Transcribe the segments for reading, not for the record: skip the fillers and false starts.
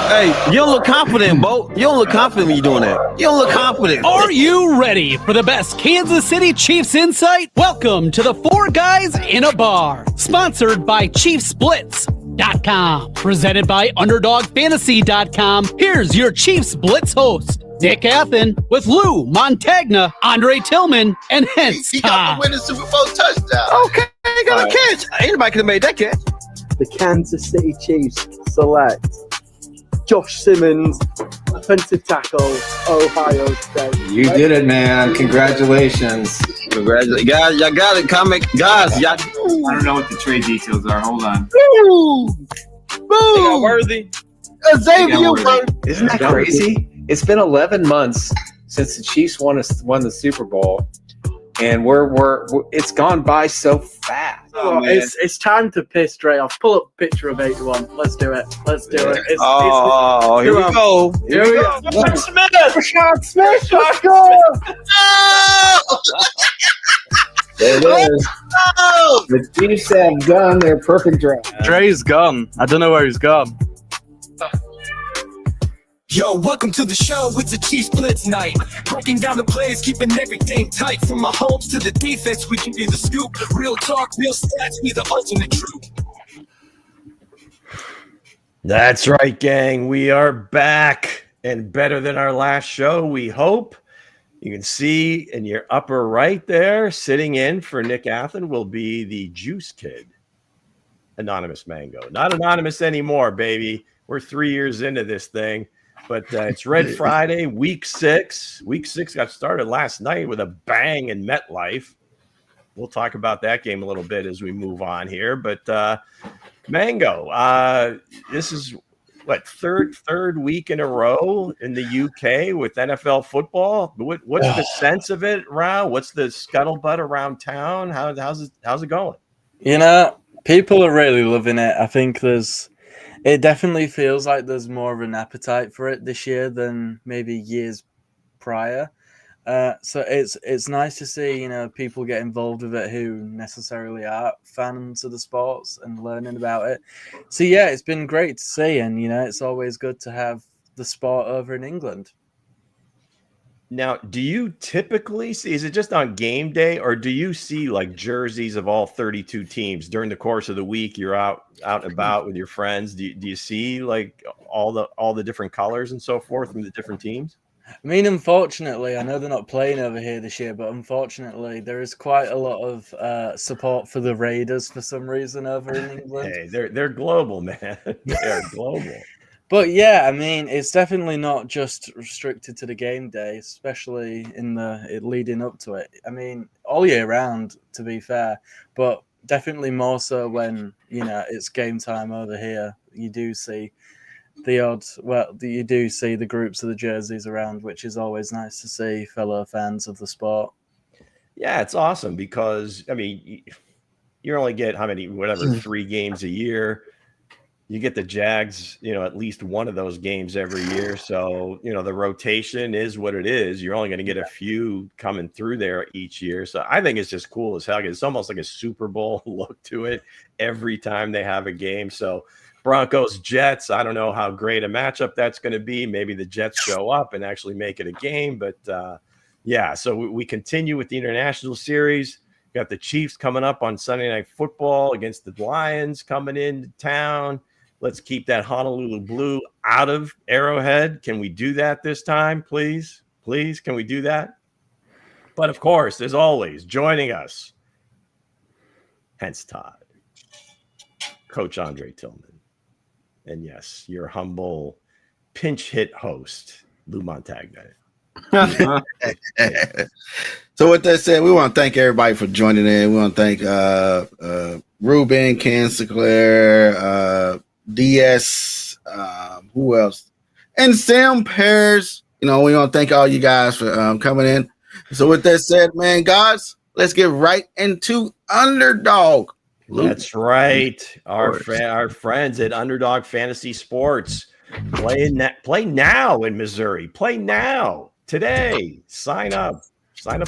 Hey, you don't look confident, Bo. You don't look confident when you're doing that. You don't look confident. Are you ready for the best Kansas City Chiefs insight? Welcome to the Four Guys in a Bar, sponsored by ChiefsBlitz.com, presented by UnderdogFantasy.com. Here's your Chiefs Blitz host, Nick Athen, with Lou Montagna, Andre Tillman, and Hence He got Tom. to win the Super Bowl touchdown. Okay, got a catch. Anybody could have made that catch. The Kansas City Chiefs select Josh Simmons, offensive tackle, Ohio State. You did it, man. Congratulations. Congratulations. Guys, y'all got it. Comic. Guys, y'all. I don't know what the trade details are. Hold on. Woo! They got Worthy. Xavier Worthy. Isn't that crazy? It's been 11 months since the Chiefs won the Super Bowl, and we're it's gone by so fast. Oh, it's time to piss straight off. Pull up a picture of 81. Let's do it. Let's do it. Here we go. Here we go. Rashad Smith. Rashad Smith. Let's go. There it is. The Chiefs have done their perfect draft. Dre's gone. I don't know where he's gone. Yo, welcome to the show. It's a Chiefs Blitz night. Breaking down the plays, keeping everything tight. From my homes to the defense, we can be the scoop. Real talk, real stats, be the ultimate truth. That's right, gang. We are back and better than our last show, we hope. You can see in your upper right there, sitting in for Nick Athen will be the Juice Kid, Anonymous Mango. Not anonymous anymore, baby. We're 3 years into this thing. But it's Red Friday, week 6. Week 6 got started last night with a bang in MetLife. We'll talk about that game a little bit as we move on here. But Mango, this is what third week in a row in the UK with NFL football. What's the sense of it around? What's the scuttlebutt around town? How's it going? You know, people are really loving it. I think it definitely feels like there's more of an appetite for it this year than maybe years prior. So it's nice to see, you know, people get involved with it who necessarily are fans of the sports and learning about it. So yeah, it's been great to see, and you know, it's always good to have the sport over in England. Now, do you typically see, is it just on game day, or do you see like jerseys of all 32 teams during the course of the week? You're out and about with your friends. Do you see like all the different colors and so forth from the different teams? I mean, unfortunately, I know they're not playing over here this year, but unfortunately, there is quite a lot of support for the Raiders for some reason over in England. Hey, they're global, man. They're global. But yeah, I mean, it's definitely not just restricted to the game day, especially in the leading up to it. I mean, all year round, to be fair, but definitely more so when, you know, it's game time over here. You do see you do see the groups of the jerseys around, which is always nice to see fellow fans of the sport. Yeah, it's awesome because, I mean, you only get how many, 3 games a year. You get the Jags, you know, at least one of those games every year. So, you know, the rotation is what it is. You're only going to get a few coming through there each year. So I think it's just cool as hell. It's almost like a Super Bowl look to it every time they have a game. So Broncos, Jets, I don't know how great a matchup that's going to be. Maybe the Jets show up and actually make it a game. But, yeah, so we continue with the international series. Got the Chiefs coming up on Sunday Night Football against the Lions coming into town. Let's keep that Honolulu blue out of Arrowhead. Can we do that this time, please? Please, can we do that? But, of course, as always, joining us, Hence Todd, Coach Andre Tillman, and, yes, your humble pinch hit host, Lou Montagna. So with that said, we want to thank everybody for joining in. We want to thank Ruben, Ken Sinclair, DS, who else? And Sam Pears. You know, we want to thank all you guys for coming in. So with that said, man, guys, let's get right into Underdog. That's right. Our friends at Underdog Fantasy Sports. Play now in Missouri. Play now, today. Sign up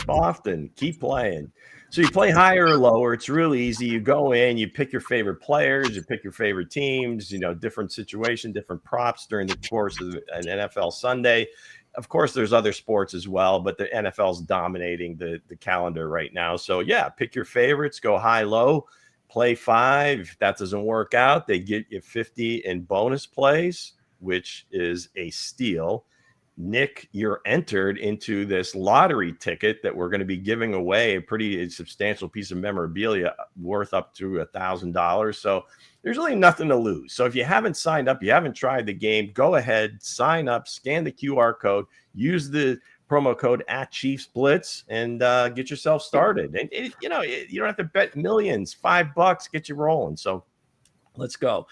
often. Keep playing. So you play higher or lower. It's really easy. You go in, you pick your favorite players, you pick your favorite teams, different situation, different props during the course of an NFL Sunday. Of course, there's other sports as well, but the NFL is dominating the calendar right now. So, yeah, pick your favorites, go high, low, play 5. If that doesn't work out, they get you 50 in bonus plays, which is a steal. Nick, you're entered into this lottery ticket that we're going to be giving away, a pretty substantial piece of memorabilia worth up to $1,000. So there's really nothing to lose. So if you haven't signed up, you haven't tried the game, go ahead, sign up, scan the QR code, use the promo code @Chiefs Blitz, and get yourself started. And you don't have to bet millions. $5 get you rolling. So let's go.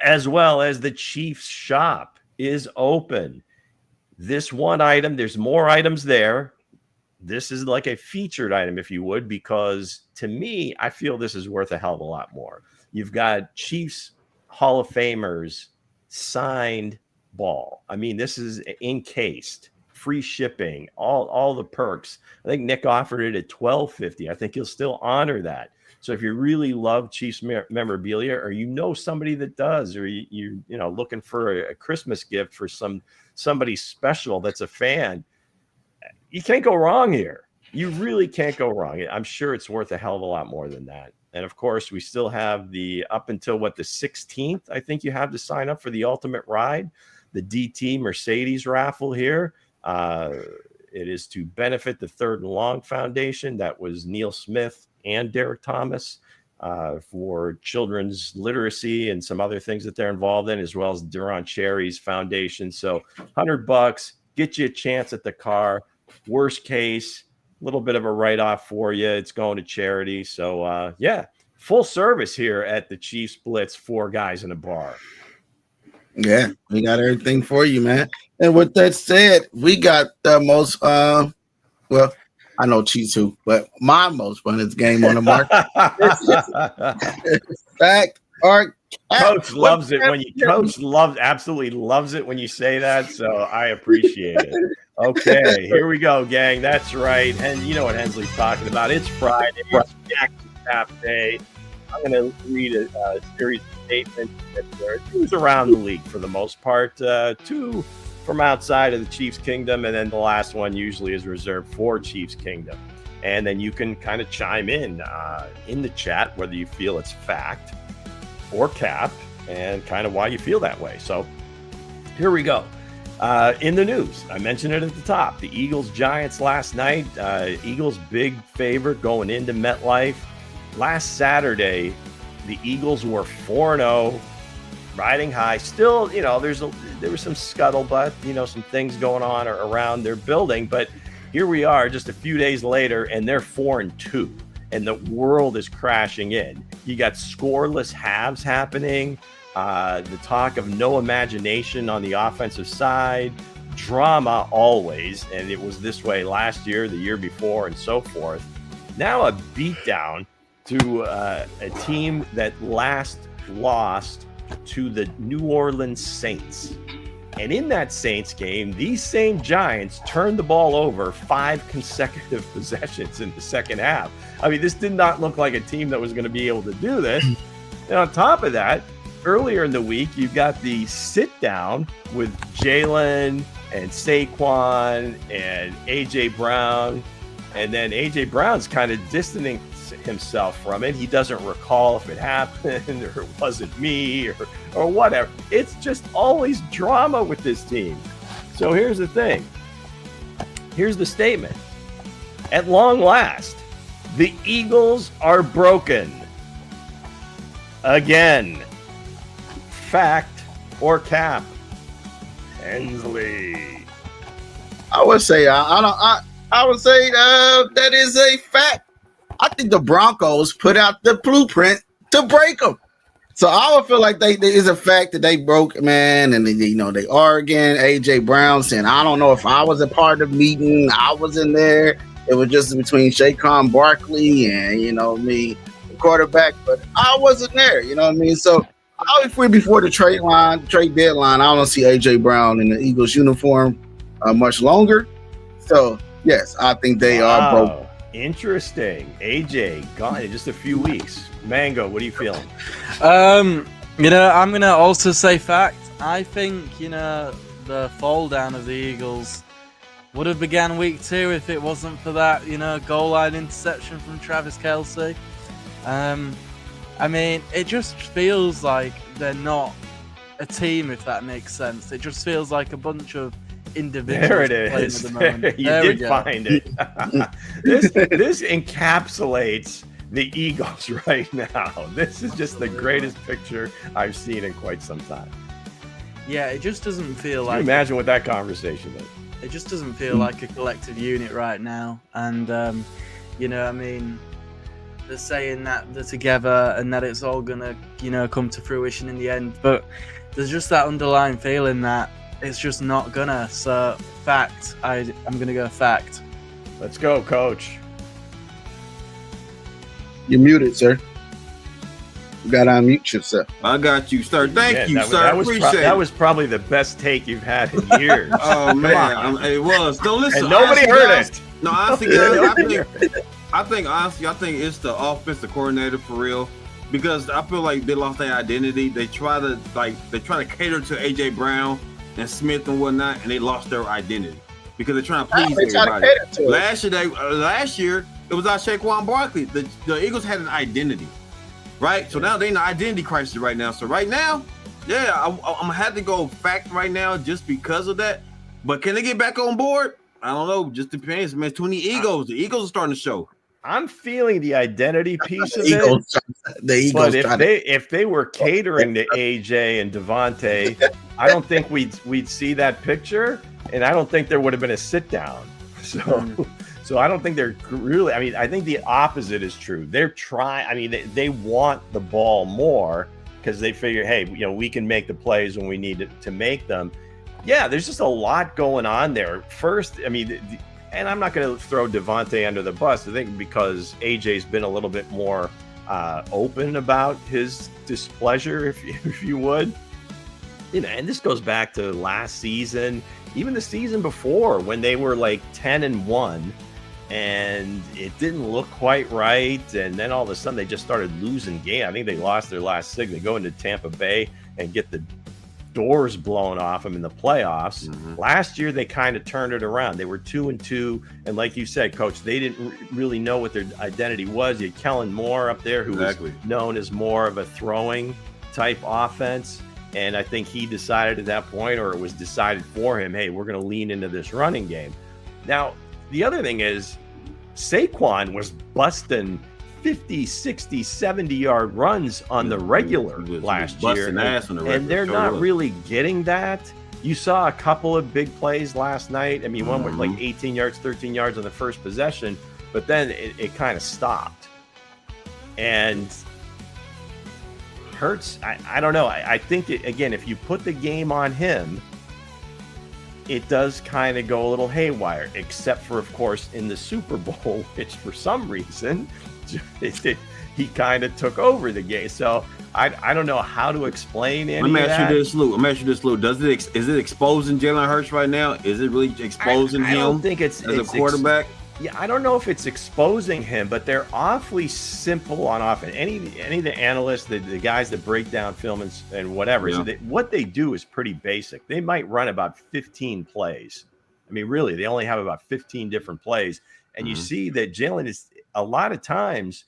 As well as the Chiefs shop is open. This one item, there's more items there. This is like a featured item, if you would, because to me, I feel this is worth a hell of a lot more. You've got Chiefs Hall of Famers signed ball. I mean, this is encased, free shipping, all the perks. I think Nick offered it at $12.50. I think he'll still honor that. So if you really love Chiefs memorabilia, or somebody that does, or you're looking for a Christmas gift for somebody special that's a fan, you can't go wrong here. You really can't go wrong. I'm sure it's worth a hell of a lot more than that. And of course, we still have up until the 16th, I think you have to sign up for the Ultimate Ride, the DT Mercedes raffle here. It is to benefit the Third and Long Foundation. That was Neil Smith and Derek Thomas for children's literacy and some other things that they're involved in, as well as Duron Cherry's foundation. So $100, get you a chance at the car. Worst case, a little bit of a write-off for you. It's going to charity. So, full service here at the Chiefs Blitz, 4 guys in a bar. Yeah, we got everything for you, man. And with that said, we got the most, I know Chiefs too, but my most funnest game on the market. Fact or Coach loves it when absolutely loves it when you say that. So I appreciate it. Okay, here we go, gang. That's right. And you know what Hensley's talking about. It's Friday. It's Jackson Tap Day. I'm going to read a series of statements that are news around the league for the most part. 2 from outside of the Chiefs Kingdom, and then the last one usually is reserved for Chiefs Kingdom. And then you can kind of chime in the chat whether you feel it's fact or cap and kind of why you feel that way. So here we go. In the news, I mentioned it at the top, the Eagles-Giants last night. Eagles big favorite going into MetLife. Last Saturday, the Eagles were 4-0, riding high. Still, there was some scuttlebutt, some things going on around their building. But here we are just a few days later, and they're 4-2, and the world is crashing in. You got scoreless halves happening, the talk of no imagination on the offensive side, drama always, and it was this way last year, the year before, and so forth. Now a beatdown to a team that last lost to the New Orleans Saints. And in that Saints game, these same Giants turned the ball over 5 consecutive possessions in the second half. I mean, this did not look like a team that was going to be able to do this. And on top of that, earlier in the week, you got the sit down with Jalen and Saquon and A.J. Brown. And then A.J. Brown's kind of distancing himself from it. He doesn't recall if it happened or it wasn't me or whatever. It's just always drama with this team. So here's the thing. Here's the statement. At long last, the Eagles are broken. Again. Fact or cap? Hensley. I would say that is a fact. I think the Broncos put out the blueprint to break them. So I would feel like there is a fact that they broke, man, and they arguing. AJ Brown saying, I don't know if I was a part of the meeting. I was in there. It was just between Saquon Barkley and me, the quarterback, but I wasn't there. You know what I mean? So before the trade deadline, I don't see AJ Brown in the Eagles uniform much longer. So yes, I think they are broke. Interesting. AJ gone in just a few weeks. Mango, what are you feeling? I'm gonna also say fact. I think the fall down of the Eagles would have began week 2 if it wasn't for that goal line interception from Travis Kelce. I mean, it just feels like they're not a team, if that makes sense. It just feels like a bunch of individuals. There it is. At the moment. You there did find it. This encapsulates the Eagles right now. This is just the greatest picture I've seen in quite some time. Yeah, it just doesn't feel Can like. you imagine what that conversation is? It just doesn't feel like a collective unit right now. And, I mean, they're saying that they're together and that it's all going to, come to fruition in the end. But there's just that underlying feeling that it's just not gonna. So, fact. I'm going to go fact. Let's go, Coach. You're muted, sir. You got to unmute yourself. I got you, sir. Thank you, sir. Appreciate it. That was probably the best take you've had in years. Oh man, it was. No, listen. And nobody heard it. No, honestly, guys, I think it's the offensive coordinator for real, because I feel like they lost their identity. They try to cater to AJ Brown and Smith and whatnot, and they lost their identity because they're trying to please everybody. Last year it was our Saquon Barkley. The Eagles had an identity. Right, so now they're in an identity crisis right now. So right now, yeah, I'm gonna have to go fact right now just because of that. But can they get back on board? I don't know. Just depends, man. Too many egos. The Eagles are starting to show. I'm feeling the identity piece of it. The Eagles. But if they were catering to AJ and Devontae, I don't think we'd see that picture, and I don't think there would have been a sit down. So I don't think they're really. I mean, I think the opposite is true. They're trying. I mean, they want the ball more because they figure, hey, we can make the plays when we need to make them. Yeah, there's just a lot going on there. First, I mean, and I'm not going to throw Devontae under the bus. I think because AJ's been a little bit more open about his displeasure, if you would. And this goes back to last season, even the season before when they were like 10-1. And it didn't look quite right. And then all of a sudden they just started losing games. I think they lost their last 6. They go into Tampa Bay and get the doors blown off them in the playoffs. Mm-hmm. Last year, they kind of turned it around. They were 2-2. And like you said, Coach, they didn't really know what their identity was. You had Kellen Moore up there, who was known as more of a throwing type offense. And I think he decided at that point, or it was decided for him, hey, we're going to lean into this running game. Now, the other thing is, Saquon was busting 50, 60, 70-yard runs on the regular last year. And they're not really getting that. You saw a couple of big plays last night. I mean, one with like 18 yards, 13 yards on the first possession, but then it kind of stopped. And Hurts, I don't know. I think, again, if you put the game on him, it does kind of go a little haywire, except for, of course, in the Super Bowl, which for some reason he kind of took over the game. So I don't know how to explain any of that. Let me ask you this, Lou. Is it exposing Jalen Hurts right now? Is it really exposing him? I don't think it's as a quarterback. Yeah, I don't know if it's exposing him, but they're awfully simple on offense. Any of the analysts, the guys that break down film and whatever, what they do is pretty basic. They might run about 15 plays. I mean, really, they only have about 15 different plays. And you see that Jalen is, a lot of times,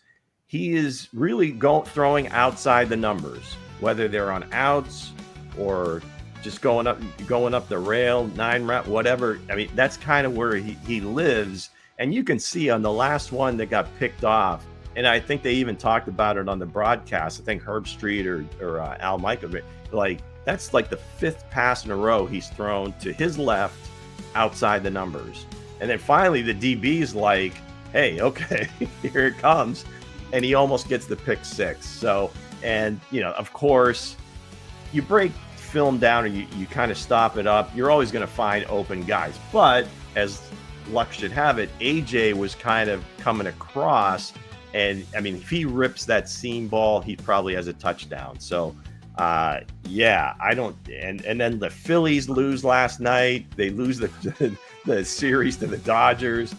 he is really throwing outside the numbers, whether they're on outs or just going up the rail, 9 route, whatever. I mean, that's kind of where he lives. And you can see on the last one that got picked off, and I think they even talked about it on the broadcast. I think Herb Street or Al Michael, like that's like the 5th pass in a row he's thrown to his left outside the numbers. And then finally the DB's like, hey, okay, here it comes. And he almost gets the pick 6. So, and of course, you break film down and you kind of stop it up. You're always going to find open guys. But as luck should have it, AJ was kind of coming across, and I mean, if he rips that seam ball, he probably has a touchdown. So yeah, I don't. And then the Phillies lose last night. They lose the series to the Dodgers.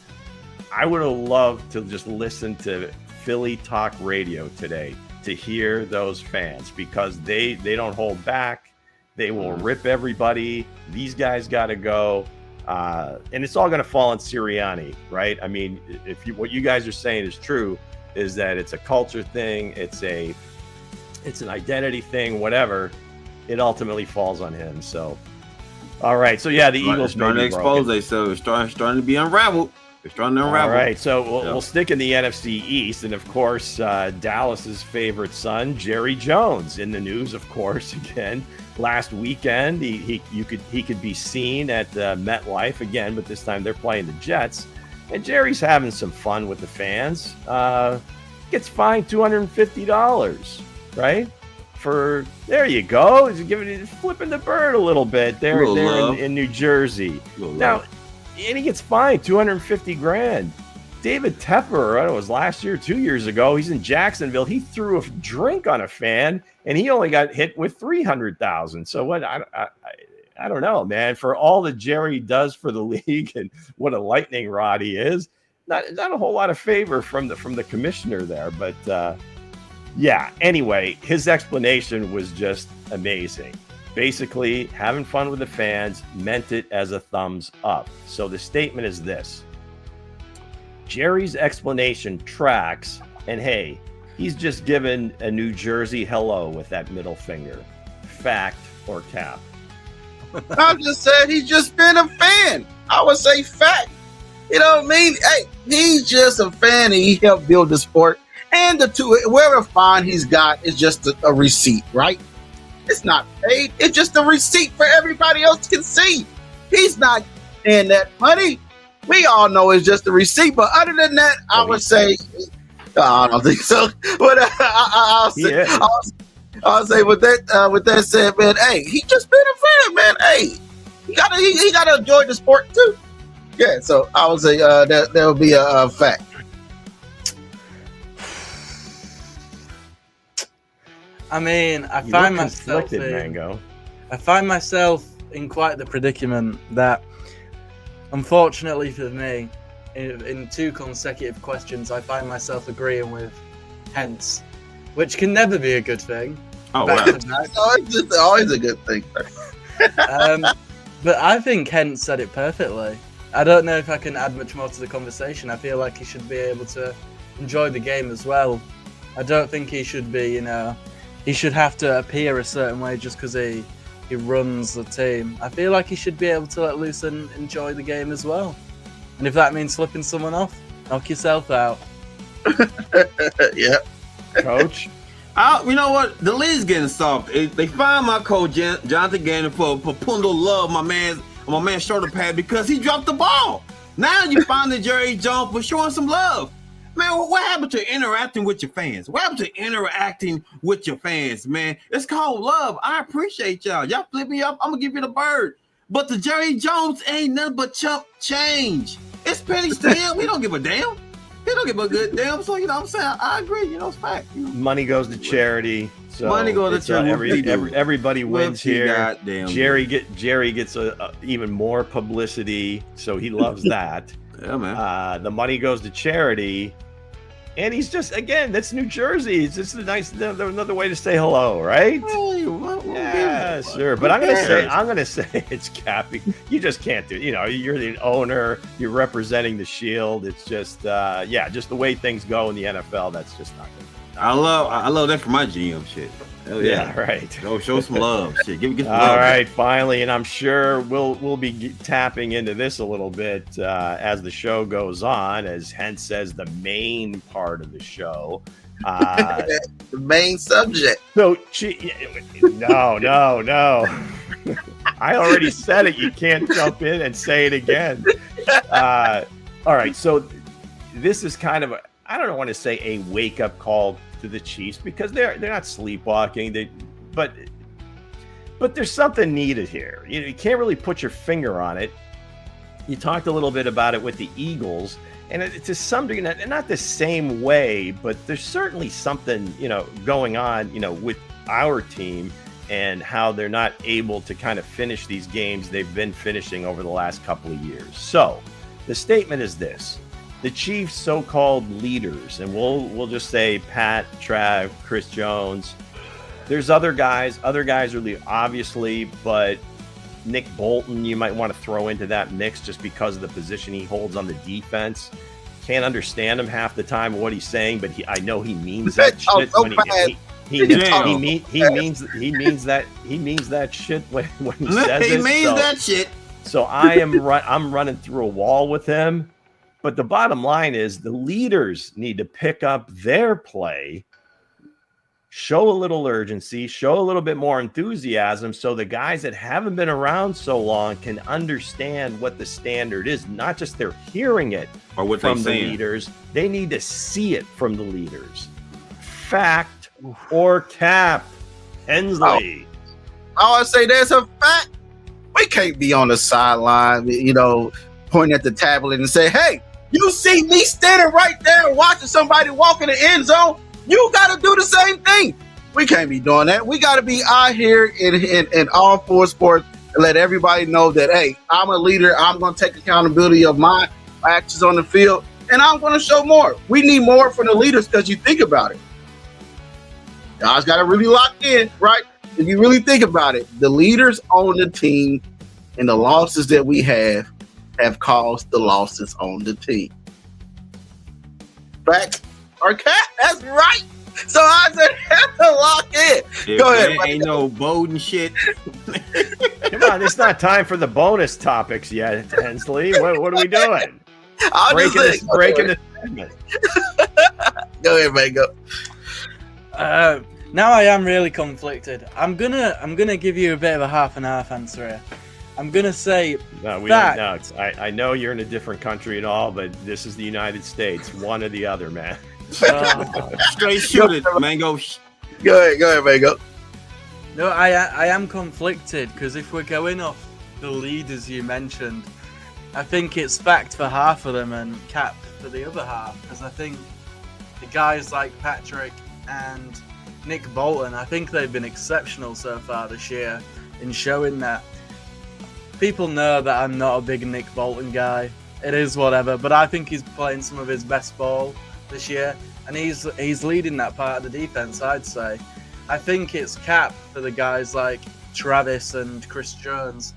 I would have loved to just listen to Philly talk radio today to hear those fans, because they don't hold back. They will rip everybody. These guys got to go. And it's all going to fall on Sirianni, right? I mean, what you guys are saying is true, is that it's a culture thing. It's an identity thing, whatever. It ultimately falls on him. So, all right. So, yeah, the Eagles starting to expose themselves. It's starting to be unraveled. They're starting to unravel. All right. So, we'll stick in the NFC East. And, of course, Dallas's favorite son, Jerry Jones, in the news, of course, again. Last weekend, he could be seen at MetLife again, but this time they're playing the Jets. And Jerry's having some fun with the fans. Gets fined $250, right? There you go. He's flipping the bird a little bit there in New Jersey. Now, and he gets fined $250,000. David Tepper, I don't know, it was last year, 2 years ago. He's in Jacksonville. He threw a drink on a fan, and he only got hit with $300,000. So what? I don't know, man. For all that Jerry does for the league and what a lightning rod he is, not a whole lot of favor from the commissioner there. But yeah. Anyway, his explanation was just amazing. Basically, having fun with the fans, meant it as a thumbs up. So the statement is this. Jerry's explanation tracks, and hey, he's just given a New Jersey hello with that middle finger. Fact or cap? I just said he's just been a fan. I would say fact. You know what I mean? Hey, he's just a fan, and he helped build the sport. And whatever fine he's got is just a receipt, right? It's not paid. It's just a receipt for everybody else can see. He's not paying that money. We all know it's just a receipt, but other than that, I would say, I don't think so. But I'll say with that said, man, hey, he just been a fan, man. Hey, he gotta enjoy the sport too. Yeah, so I would say that would be a fact. I mean, I find myself in quite the predicament that, unfortunately for me, in two consecutive questions, I find myself agreeing with Hence, which can never be a good thing. Oh, wow. It's always a good thing. But I think Hence said it perfectly. I don't know if I can add much more to the conversation. I feel like he should be able to enjoy the game as well. I don't think he should be, he should have to appear a certain way just because he runs the team. I feel like he should be able to let loose and enjoy the game as well. And if that means slipping someone off, knock yourself out. Yeah. Coach? You know what? The league's getting soft. They find my coach, Jonathan Gannon, for putting a little love on my man's shoulder pad because he dropped the ball. Now you find the Jerry Jones for showing some love. Man, what happened to interacting with your fans? What happened to interacting with your fans, man? It's called love. I appreciate y'all. Y'all flip me up, I'm going to give you the bird. But the Jerry Jones ain't nothing but chump change. It's pennies to him. We don't give a damn. He don't give a good damn. So, you know what I'm saying? I agree. It's fact. Money goes to charity. So money goes to charity. Everybody wins here. Jerry gets a even more publicity, so he loves that. Yeah, man. The money goes to charity. And he's just, again, that's New Jersey. It's just another way to say hello, right? Hey, sure. But I'm gonna say it's Cappy. You just can't do it. You're the owner. You're representing the Shield. It's just, just the way things go in the NFL. That's just not good. I love that for my GM shit. Hell yeah, right. Go show some love. Shit, get some love. All right, finally, and I'm sure we'll be tapping into this a little bit as the show goes on, as Hence says, the main part of the show. The main subject. So, no. I already said it. You can't jump in and say it again. All right, so this is kind of I don't want to say a wake-up call to the Chiefs because they're not sleepwalking. But there's something needed here. You can't really put your finger on it. You talked a little bit about it with the Eagles, and to some degree, not the same way, but there's certainly something going on with our team and how they're not able to kind of finish these games they've been finishing over the last couple of years. So the statement is this. the Chiefs' so-called leaders, and we'll just say Pat, Trav, Chris Jones. There's other guys. Other guys are obviously, but Nick Bolton, you might want to throw into that mix just because of the position he holds on the defense. Can't understand him half the time what he's saying, but I know he means that shit when he means that shit when he says it. He means that shit. So I'm running through a wall with him. But the bottom line is the leaders need to pick up their play, show a little urgency, show a little bit more enthusiasm so the guys that haven't been around so long can understand what the standard is. Not just they're hearing it or what from the leaders. They need to see it from the leaders. Fact or cap. Hensley. I would say there's a fact. We can't be on the sideline, pointing at the tablet and say, hey, you see me standing right there watching somebody walk in the end zone? You got to do the same thing. We can't be doing that. We got to be out here in all four sports and let everybody know that, hey, I'm a leader. I'm going to take accountability of my actions on the field, and I'm going to show more. We need more from the leaders because you think about it. Guys got to really lock in, right? If you really think about it, the leaders on the team and the losses that we have caused the losses on the team. Fact or cap? That's right. So I said, have to lock in. Go ahead. Ain't no Bowden shit. Come on, it's not time for the bonus topics yet, Hensley. What are we doing? Breaking the segment. Go ahead, man. Go. Now I am really conflicted. I'm gonna give you a bit of a half and half answer here. I'm gonna say no. We don't know. I know you're in a different country and all, but this is the United States. One or the other, man. Straight shoot it, Mango. Go ahead, Mango. No, I am conflicted because if we're going off the leaders you mentioned, I think it's fact for half of them and cap for the other half. Because I think the guys like Patrick and Nick Bolton, I think they've been exceptional so far this year in showing that. People know that I'm not a big Nick Bolton guy. It is whatever, but I think he's playing some of his best ball this year, and he's leading that part of the defense, I'd say. I think it's cap for the guys like Travis and Chris Jones.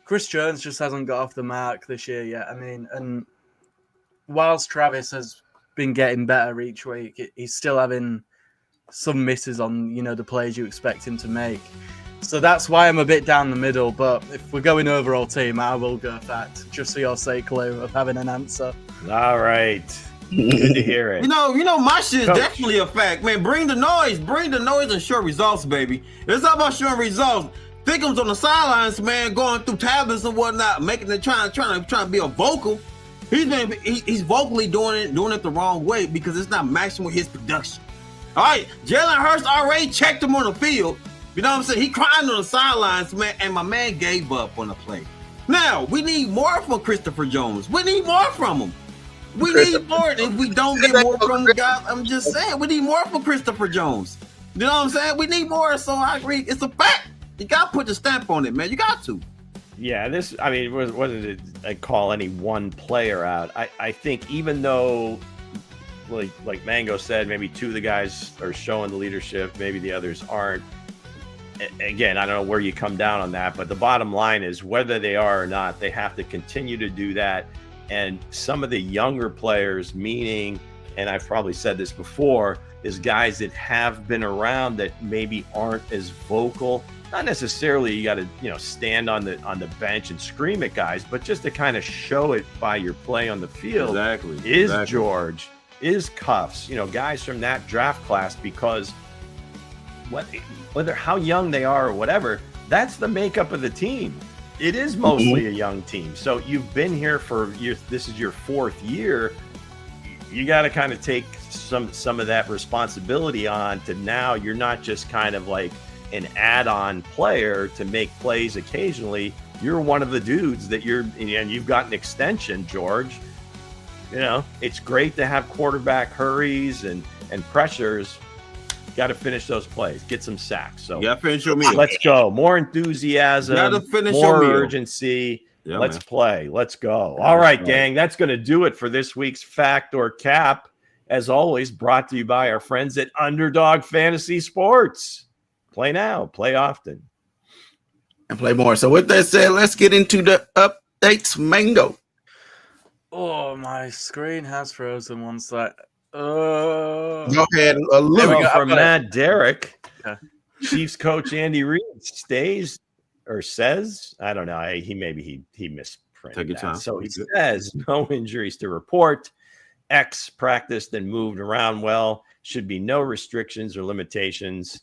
Chris Jones just hasn't got off the mark this year yet. I mean, and whilst Travis has been getting better each week, he's still having some misses on, the plays you expect him to make. So that's why I'm a bit down the middle, but if we're going overall team, I will go fact, just for your sake, Lou, of having an answer. All right. Good to hear it. My shit is definitely a fact, man. Bring the noise and show results, baby. It's all about showing results. Thickums on the sidelines, man, going through tablets and whatnot, making it trying to be a vocal. He's vocally doing it the wrong way because it's not matching with his production. All right, Jalen Hurts already checked him on the field. You know what I'm saying? He crying on the sidelines, man, and my man gave up on the play. Now, we need more from Christopher Jones. We need more from him. We need more. If we don't get more from the guy, I'm just saying, we need more from Christopher Jones. You know what I'm saying? We need more, so I agree. It's a fact. You got to put the stamp on it, man. You got to. Yeah, it wasn't a call any one player out. I think even though, like Mango said, maybe two of the guys are showing the leadership, maybe the others aren't. Again, I don't know where you come down on that, but the bottom line is whether they are or not, they have to continue to do that. And some of the younger players, meaning, and I've probably said this before, is guys that have been around that maybe aren't as vocal. Not necessarily you got to, stand on the bench and scream at guys, but just to kind of show it by your play on the field. Exactly. George, is Cuffs, guys from that draft class, because whether how young they are or whatever, that's the makeup of the team. It is mostly a young team. So you've been here this is your fourth year. You got to kind of take some of that responsibility on to now. You're not just kind of like an add-on player to make plays occasionally. You're one of the dudes and you've got an extension, George. It's great to have quarterback hurries and pressures. Got to finish those plays, get some sacks. So finish your meal. Let's go. More enthusiasm, more urgency. Yeah, Let's man. play. Let's go. Yeah, All right, right. gang. That's going to do it for this week's Fact or Cap. As always, brought to you by our friends at Underdog Fantasy Sports. Play now, play often, and play more. So with that said, let's get into the updates, Mango. Oh, my screen has frozen one sec. Go ahead. There we Well, go. from Matt Derrick, Okay. Chiefs coach Andy Reid stays or says, I don't know. He misprinted Take your that. time. So he You're good. says no injuries to report. X practiced and moved around well. Should be no restrictions or limitations.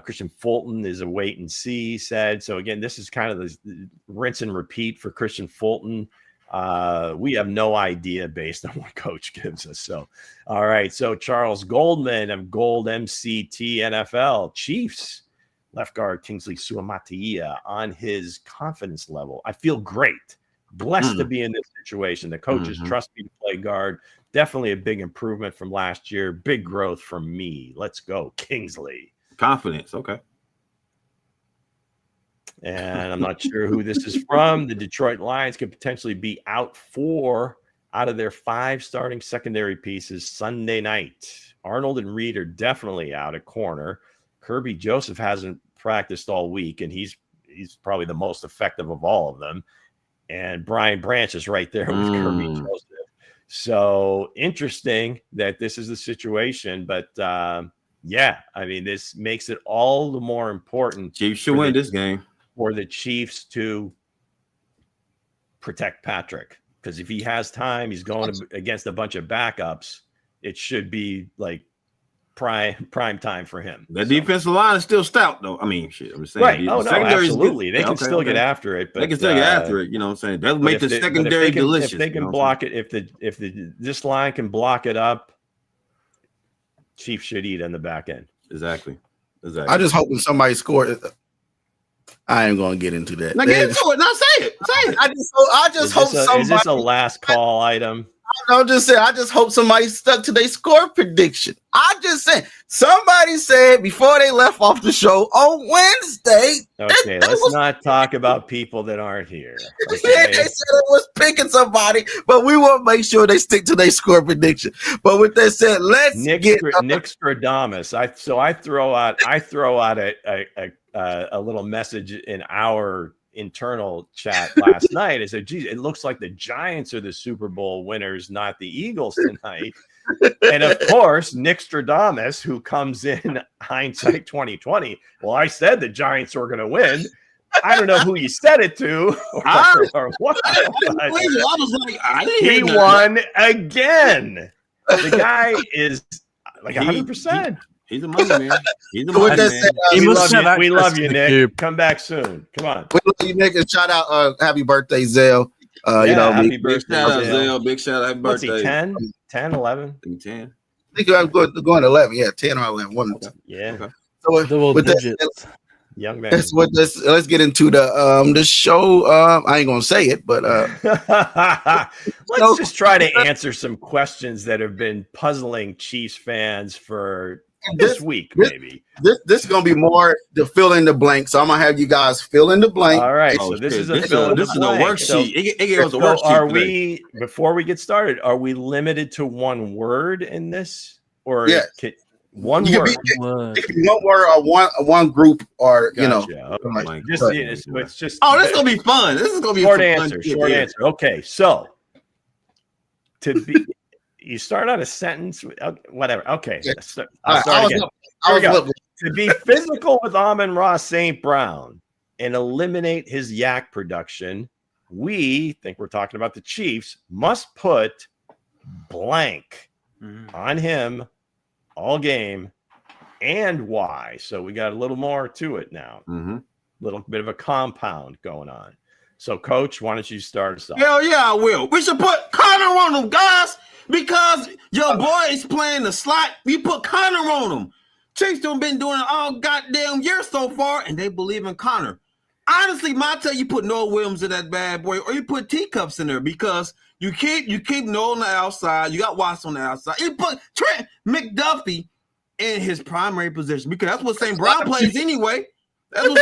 Christian Fulton is a wait and see, he said. So again, this is kind of the rinse and repeat for Christian Fulton. We have no idea based on what coach gives us. So, all right. So Charles Goldman of Gold MCT NFL Chiefs left guard Kingsley Suamataia on his confidence level. I feel great, blessed to be in this situation. The coaches trust me to play guard. Definitely a big improvement from last year. Big growth from me. Let's go, Kingsley. Confidence. Okay. And I'm not sure who this is from. The Detroit Lions could potentially be out 4 out of their 5 starting secondary pieces Sunday night. Arnold and Reed are definitely out at corner. Kirby Joseph hasn't practiced all week, and he's probably the most effective of all of them. And Brian Branch is right there with Kirby Joseph. So interesting that this is the situation, but yeah, I mean, this makes it all the more important. Chiefs should win this game. For the Chiefs to protect Patrick, because if he has time, he's going against a bunch of backups. It should be like prime time for him. The defensive line is still stout, though. I mean, shit. I'm just saying, right? Oh no, absolutely. They can still get after it. But they can still get after it. You know what I'm saying? That'll make the secondary delicious. If they can block it, if this line can block it up, Chiefs should eat on the back end. Exactly. I just hoping somebody scored. I ain't gonna get into that. Now get into it. Now say it. Say it. I just hope somebody. Is this a last call item? I'm just saying. I just hope somebody stuck to their score prediction. I just saying. Somebody said before they left off the show on Wednesday. Okay, let's not talk about people that aren't here. Okay? They said it was picking somebody, but we want to make sure they stick to their score prediction. But with that said, let's Nick Stradamus. I throw out a little message in our internal chat last night. I said, geez, it looks like the Giants are the Super Bowl winners, not the Eagles tonight. And of course, Nick Stradamus, who comes in hindsight 2020. Well, I said the Giants were going to win. I don't know who you said it to or what. I was like, he won again. The guy is like 100%. He's a money man. He's a money man. We love you, Nick. Come back soon. Come on. We love you, Nick. And shout out, happy birthday, Zell. Happy birthday, shout out, Zell. Big shout out, happy birthday. What's he, 10? 10, 11? 10. I think I'm going to 11. Yeah, 10 or 11. One. Okay. Yeah. Okay. So Double digits. Young man. Let's get into the show. I ain't gonna say it, but let's just try to answer some questions that have been puzzling Chiefs fans for this week, maybe. This is gonna be more the fill in the blank. So I'm gonna have you guys fill in the blank. All right. So this is a worksheet. So, it gives a worksheet. Are we, before we get started, are we limited to one word in this, or one word? It can be one word or one group, or Gotcha. Okay. It's just. Oh, this is gonna be fun. This is gonna be short a answer. Short answer. Okay, so you start out a sentence. Whatever. Okay, I'll start again. Here we go. To be physical with Amon-Ra St. Brown and eliminate his yak production, we think we're talking about the Chiefs must put blank on him all game, and why. So we got a little more to it now. Little bit of a compound going on. So, Coach, why don't you start us off? Hell yeah, I will. We should put Connor on them, guys, because your boy is playing the slot. We put Connor on them. Chiefs have been doing it all goddamn year so far, and they believe in Connor. Honestly, might tell you put Noah Williams in that bad boy, or you put Teacups in there, because you keep Noah on the outside. You got Watts on the outside. You put Trent McDuffie in his primary position, because that's what St. Brown plays anyway. I'm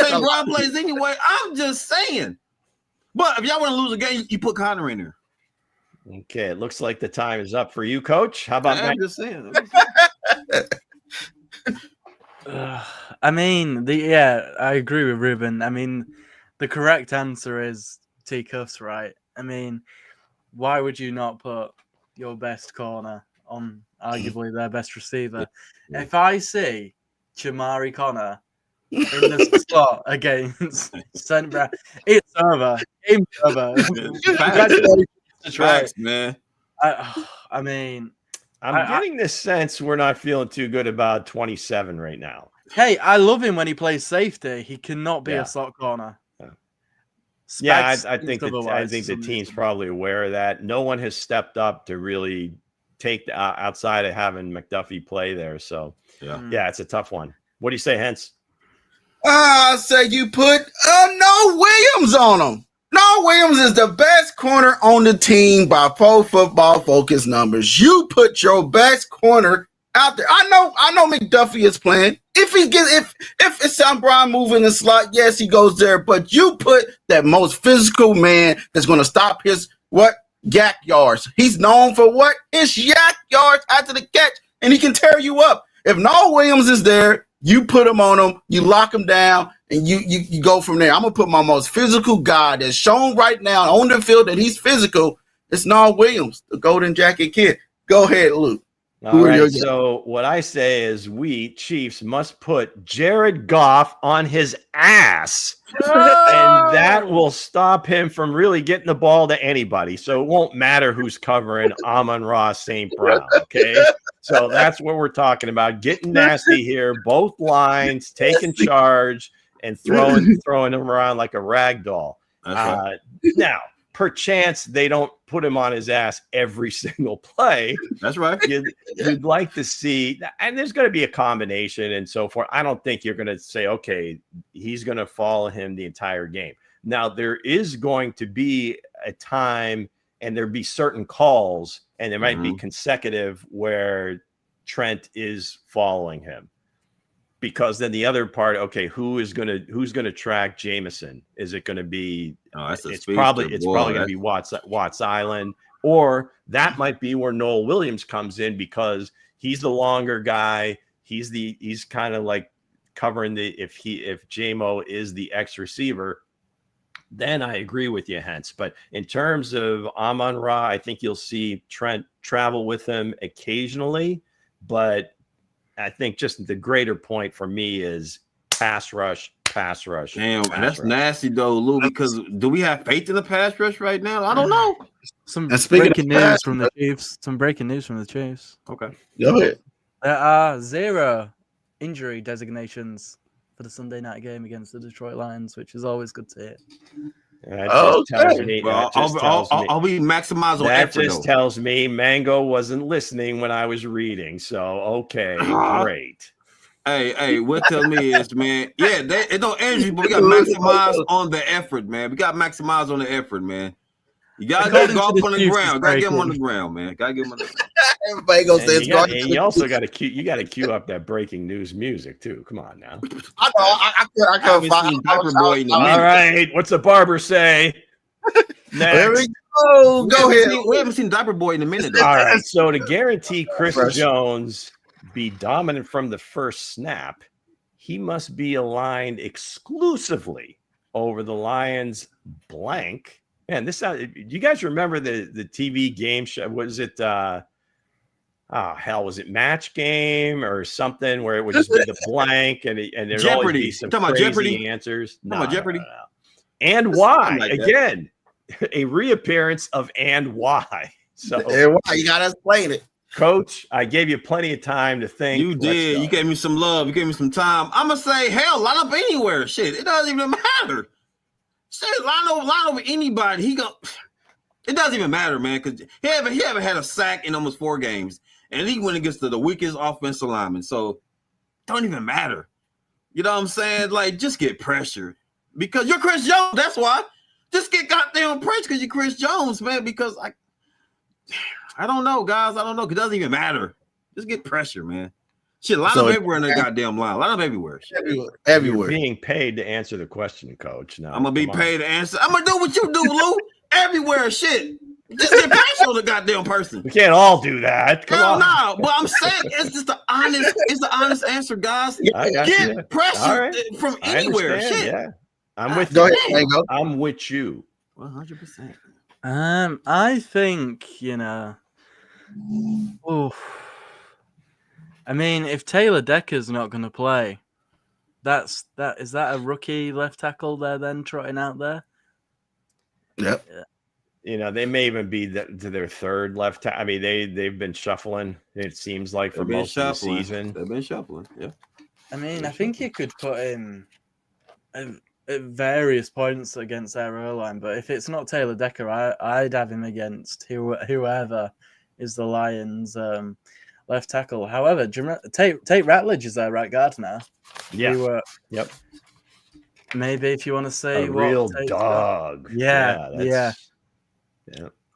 just saying. But if y'all want to lose a game, you put Connor in there. Okay, it looks like the time is up for you, Coach. How about I'm that? just saying. I mean, I agree with Ruben. I mean, the correct answer is T Cuffs, right? I mean, why would you not put your best corner on arguably their best receiver? Yeah. If I see Chamari Connor in the slot against St. Brown, it's over. Game's over. Congratulations, Detroit. Facts, man. I mean, I'm getting this sense we're not feeling too good about 27 right now. hey, I love him when he plays safety. He cannot be Yeah. a slot corner. Yeah, Spags I think the team's probably aware of that. No one has stepped up to really take the outside of having McDuffie play there. So yeah, it's a tough one. What do you say, Hence? I say you put Noah Williams on him. Noah Williams is the best corner on the team by Pro Football Focus numbers. You put your best corner out there. I know McDuffie is playing. If it's Sam Brown moving the slot, yes, he goes there. But you put that most physical man that's going to stop his yak yards. He's known for what? His yak yards after the catch, and he can tear you up. If Noah Williams is there, you put him on him, you lock him down, and you go from there. I'm gonna put my most physical guy that's shown right now on the field that he's physical. It's Noah Williams, the Golden Jacket Kid. Go ahead, Luke. All right, so what I say is we Chiefs must put Jared Goff on his ass, and that will stop him from really getting the ball to anybody. So it won't matter who's covering Amon-Ra St. Brown, okay? So that's what we're talking about, getting nasty here, both lines, taking charge, and throwing them around like a rag doll. Now, perchance they don't put him on his ass every single play. That's right. You'd like to see, and there's going to be a combination and so forth. I don't think you're going to say, okay, he's going to follow him the entire game. Now, there is going to be a time and there'll be certain calls, and there might be consecutive where Trent is following him. Because then the other part, okay, who's gonna track Jameson? Is it going to be? It's probably going to be Watts Island, or that might be where Noel Williams comes in because he's the longer guy. He's kind of like covering if JMO is the X receiver. Then I agree with you, Hence. But in terms of Amon-Ra, I think you'll see Trent travel with him occasionally, but I think just the greater point for me is pass rush. Damn, that's nasty though, Lou, because do we have faith in the pass rush right now? I don't know. Some breaking news from the Chiefs. Okay. Go ahead. There are 0 injury designations for the Sunday night game against the Detroit Lions, which is always good to hear. I'll be maximized on effort. That just tells me Mango wasn't listening when I was reading. So okay, great. Hey, what tell me is, man, it don't injury, but we got to maximize on the effort, man. We got to maximize on the effort, man. You gotta get golf on the ground. Gotta get him on the ground, man. Gotta get him on the ground. Everybody goes there. You also got to cue up that breaking news music too. Come on now. I can't find Diaper Boy in the All right, what's the barber say? Next. There we go. Go ahead. We haven't seen Diaper Boy in a minute. Though. All right, so to guarantee Chris Jones be dominant from the first snap, he must be aligned exclusively over the Lions blank. Man, do you guys remember the TV game show? Was it was it Match Game or something where it would just be the blank and there'd Jeopardy. always be some crazy Jeopardy? answers? No, Jeopardy. No. And why? Like again, a reappearance of and why. So you gotta explain it. Coach, I gave you plenty of time to think. You did. You gave me some love. You gave me some time. I'm gonna say, hell, line up anywhere. Shit, it doesn't even matter. Shit, line over anybody. It doesn't even matter, man, because he haven't had a sack in almost 4 games, and he went against the weakest offensive lineman. So, it don't even matter. You know what I'm saying? Like, just get pressure because you're Chris Jones. That's why. Just get goddamn pressure because you're Chris Jones, man. Because I don't know, guys. I don't know. It doesn't even matter. Just get pressure, man. Shit, a lot So of everywhere in the goddamn line. A lot of everywhere. Shit. You're everywhere. being paid to answer the question, Coach. No, I'm gonna be come on. paid to answer. I'm gonna do what you do, Lou. Everywhere, shit. Just get pressure on the goddamn person. We can't all do that. Come Hell on. no, but I'm saying it's just the honest answer, guys. I got Get you. All pressure right. from I anywhere. understand, Shit. yeah. I'm with Go you. ahead, Mango. I'm with you. 100%. I think, I mean, if Taylor Decker's not going to play, is that a rookie left tackle there then trotting out there? Yep. They may even be to their third left tackle. I mean, they've been shuffling. It seems like for most of the season. They've been shuffling. Yeah. I mean, I think you could put him at various points against their O-line, but if it's not Taylor Decker, I'd have him against whoever is the Lions' left tackle. However, Tate Ratledge is their right guard now. Yeah. Yep. Maybe if you want to say A real Tate's dog. got. Yeah.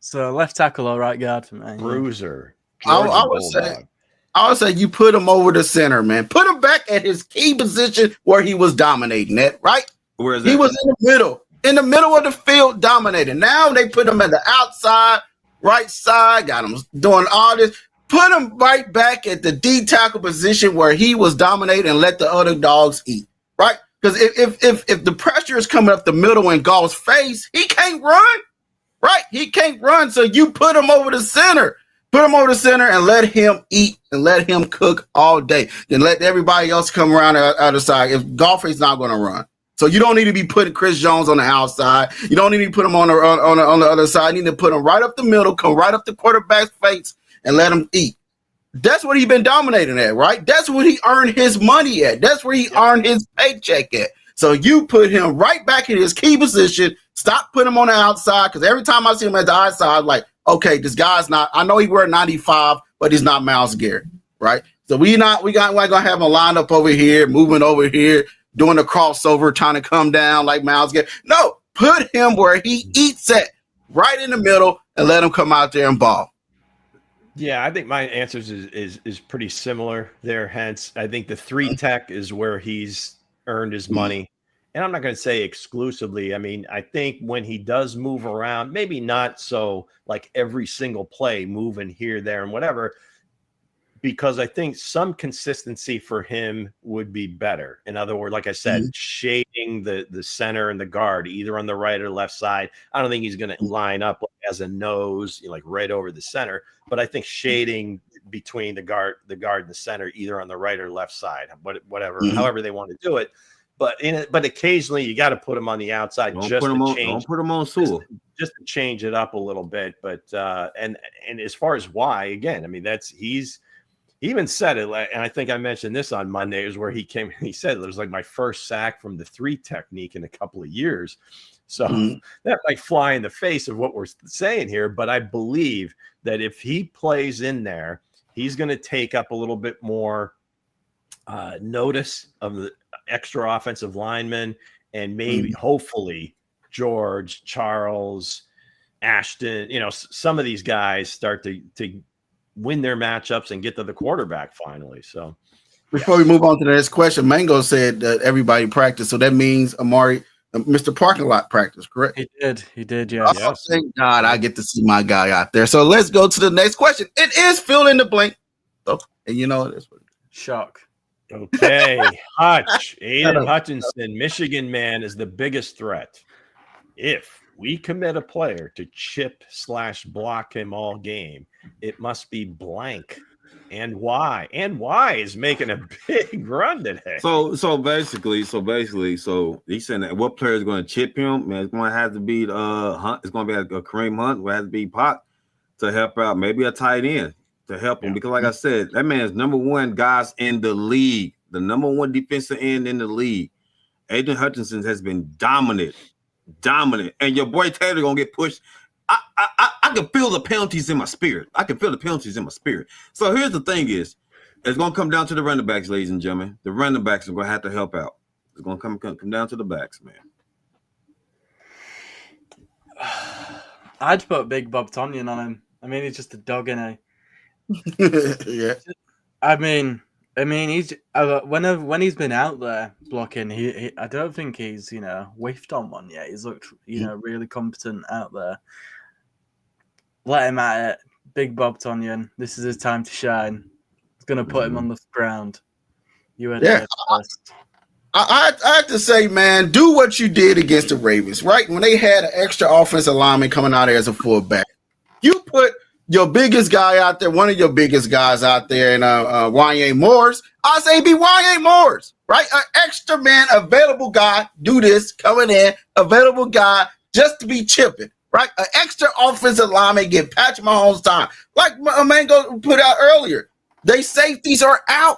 So left tackle or right guard for me. Bruiser. I would say you put him over the center, man. Put him back at his key position where he was dominating at, right? Where is that? He was in the middle of the field dominating. Now they put him at the outside, right side, got him doing all this. Put him right back at the D tackle position where he was dominating and let the other dogs eat, right? Because if the pressure is coming up the middle in Goff's face, he can't run, right? He can't run. So you put him over the center. Put him over the center and let him eat and let him cook all day. Then let everybody else come around the other side. If Goff is not going to run. So you don't need to be putting Chris Jones on the outside. You don't need to put him on the other side. You need to put him right up the middle, come right up the quarterback's face and let him eat. That's what he's been dominating at, right? That's what he earned his money at. That's where he earned his paycheck at. So you put him right back in his key position. Stop putting him on the outside, because every time I see him at the outside, I'm like, okay, this guy's not. I know he wear 95, but he's not Myles Garrett, right? So we're gonna have him lined up over here, moving over here, doing a crossover, trying to come down like Myles Garrett. No, put him where he eats at, right in the middle, and let him come out there and ball. Yeah, I think my answers is pretty similar there. Hence, I think the 3 tech is where he's earned his money. And I'm not going to say exclusively. I mean, I think when he does move around, maybe not so like every single play moving here, there, and whatever, because I think some consistency for him would be better. In other words, like I said, shading the center and the guard, either on the right or left side. I don't think he's going to line up as a nose, like right over the center, but I think shading between the guard and the center, either on the right or left side, whatever, however they want to do it. But occasionally you got to put him on the outside. Don't put him on Sewell. Just to change it up a little bit. But and as far as why, again, I mean, he even said it, and I think I mentioned this on Monday, is where he came. He said it was like my first sack from the 3 technique in a couple of years. So that might fly in the face of what we're saying here. But I believe that if he plays in there, he's going to take up a little bit more notice of the extra offensive linemen, and maybe hopefully George, Charles, Ashton, some of these guys start to win their matchups and get to the quarterback finally. So before we move on to the next question, Mango said that everybody practiced. So that means Amari, Mr. Parking Lot practice, correct? He did, yes. Oh, thank God I get to see my guy out there. So let's go to the next question. It is fill in the blank. Oh, and you know it is. Shock. Okay, Aiden Hutchinson, Michigan man, is the biggest threat. If we commit a player to chip/block him all game, it must be blank. And why? And why is making a big run today? So basically, he's saying that what player is going to chip him? Man, it's going to have to be Hunt. It's going to be a Kareem Hunt. Will have to be Pac to help out. Maybe a tight end to help him, because like I said, that man is number 1 guys in the league, the number 1 defensive end in the league. Aiden Hutchinson has been dominant, and your boy Taylor gonna get pushed. I can feel the penalties in my spirit. So here's the thing: it's gonna come down to the running backs, ladies and gentlemen. The running backs are gonna have to help out. It's gonna come down to the backs, man. I'd put Big Bob Tonyan on him. I mean, he's just a dog, innit? Yeah. I mean, I mean, he's when he's been out there blocking, he I don't think he's whiffed on one yet. He's looked really competent out there. Let him at it, Big Bob Tonyan. This is his time to shine. It's gonna put him on the ground. You heard it first. I have to say, man, do what you did against the Ravens, right? When they had an extra offensive lineman coming out there as a fullback, you put your biggest guy out there, one of your biggest guys out there, and Wanye Morris. I say be Wanye Morris, right? An extra man, available guy, do this, coming in, available guy, just to be chipping, right? An extra offensive lineman, get Patrick Mahomes time. Like Mango put out earlier, they safeties are out.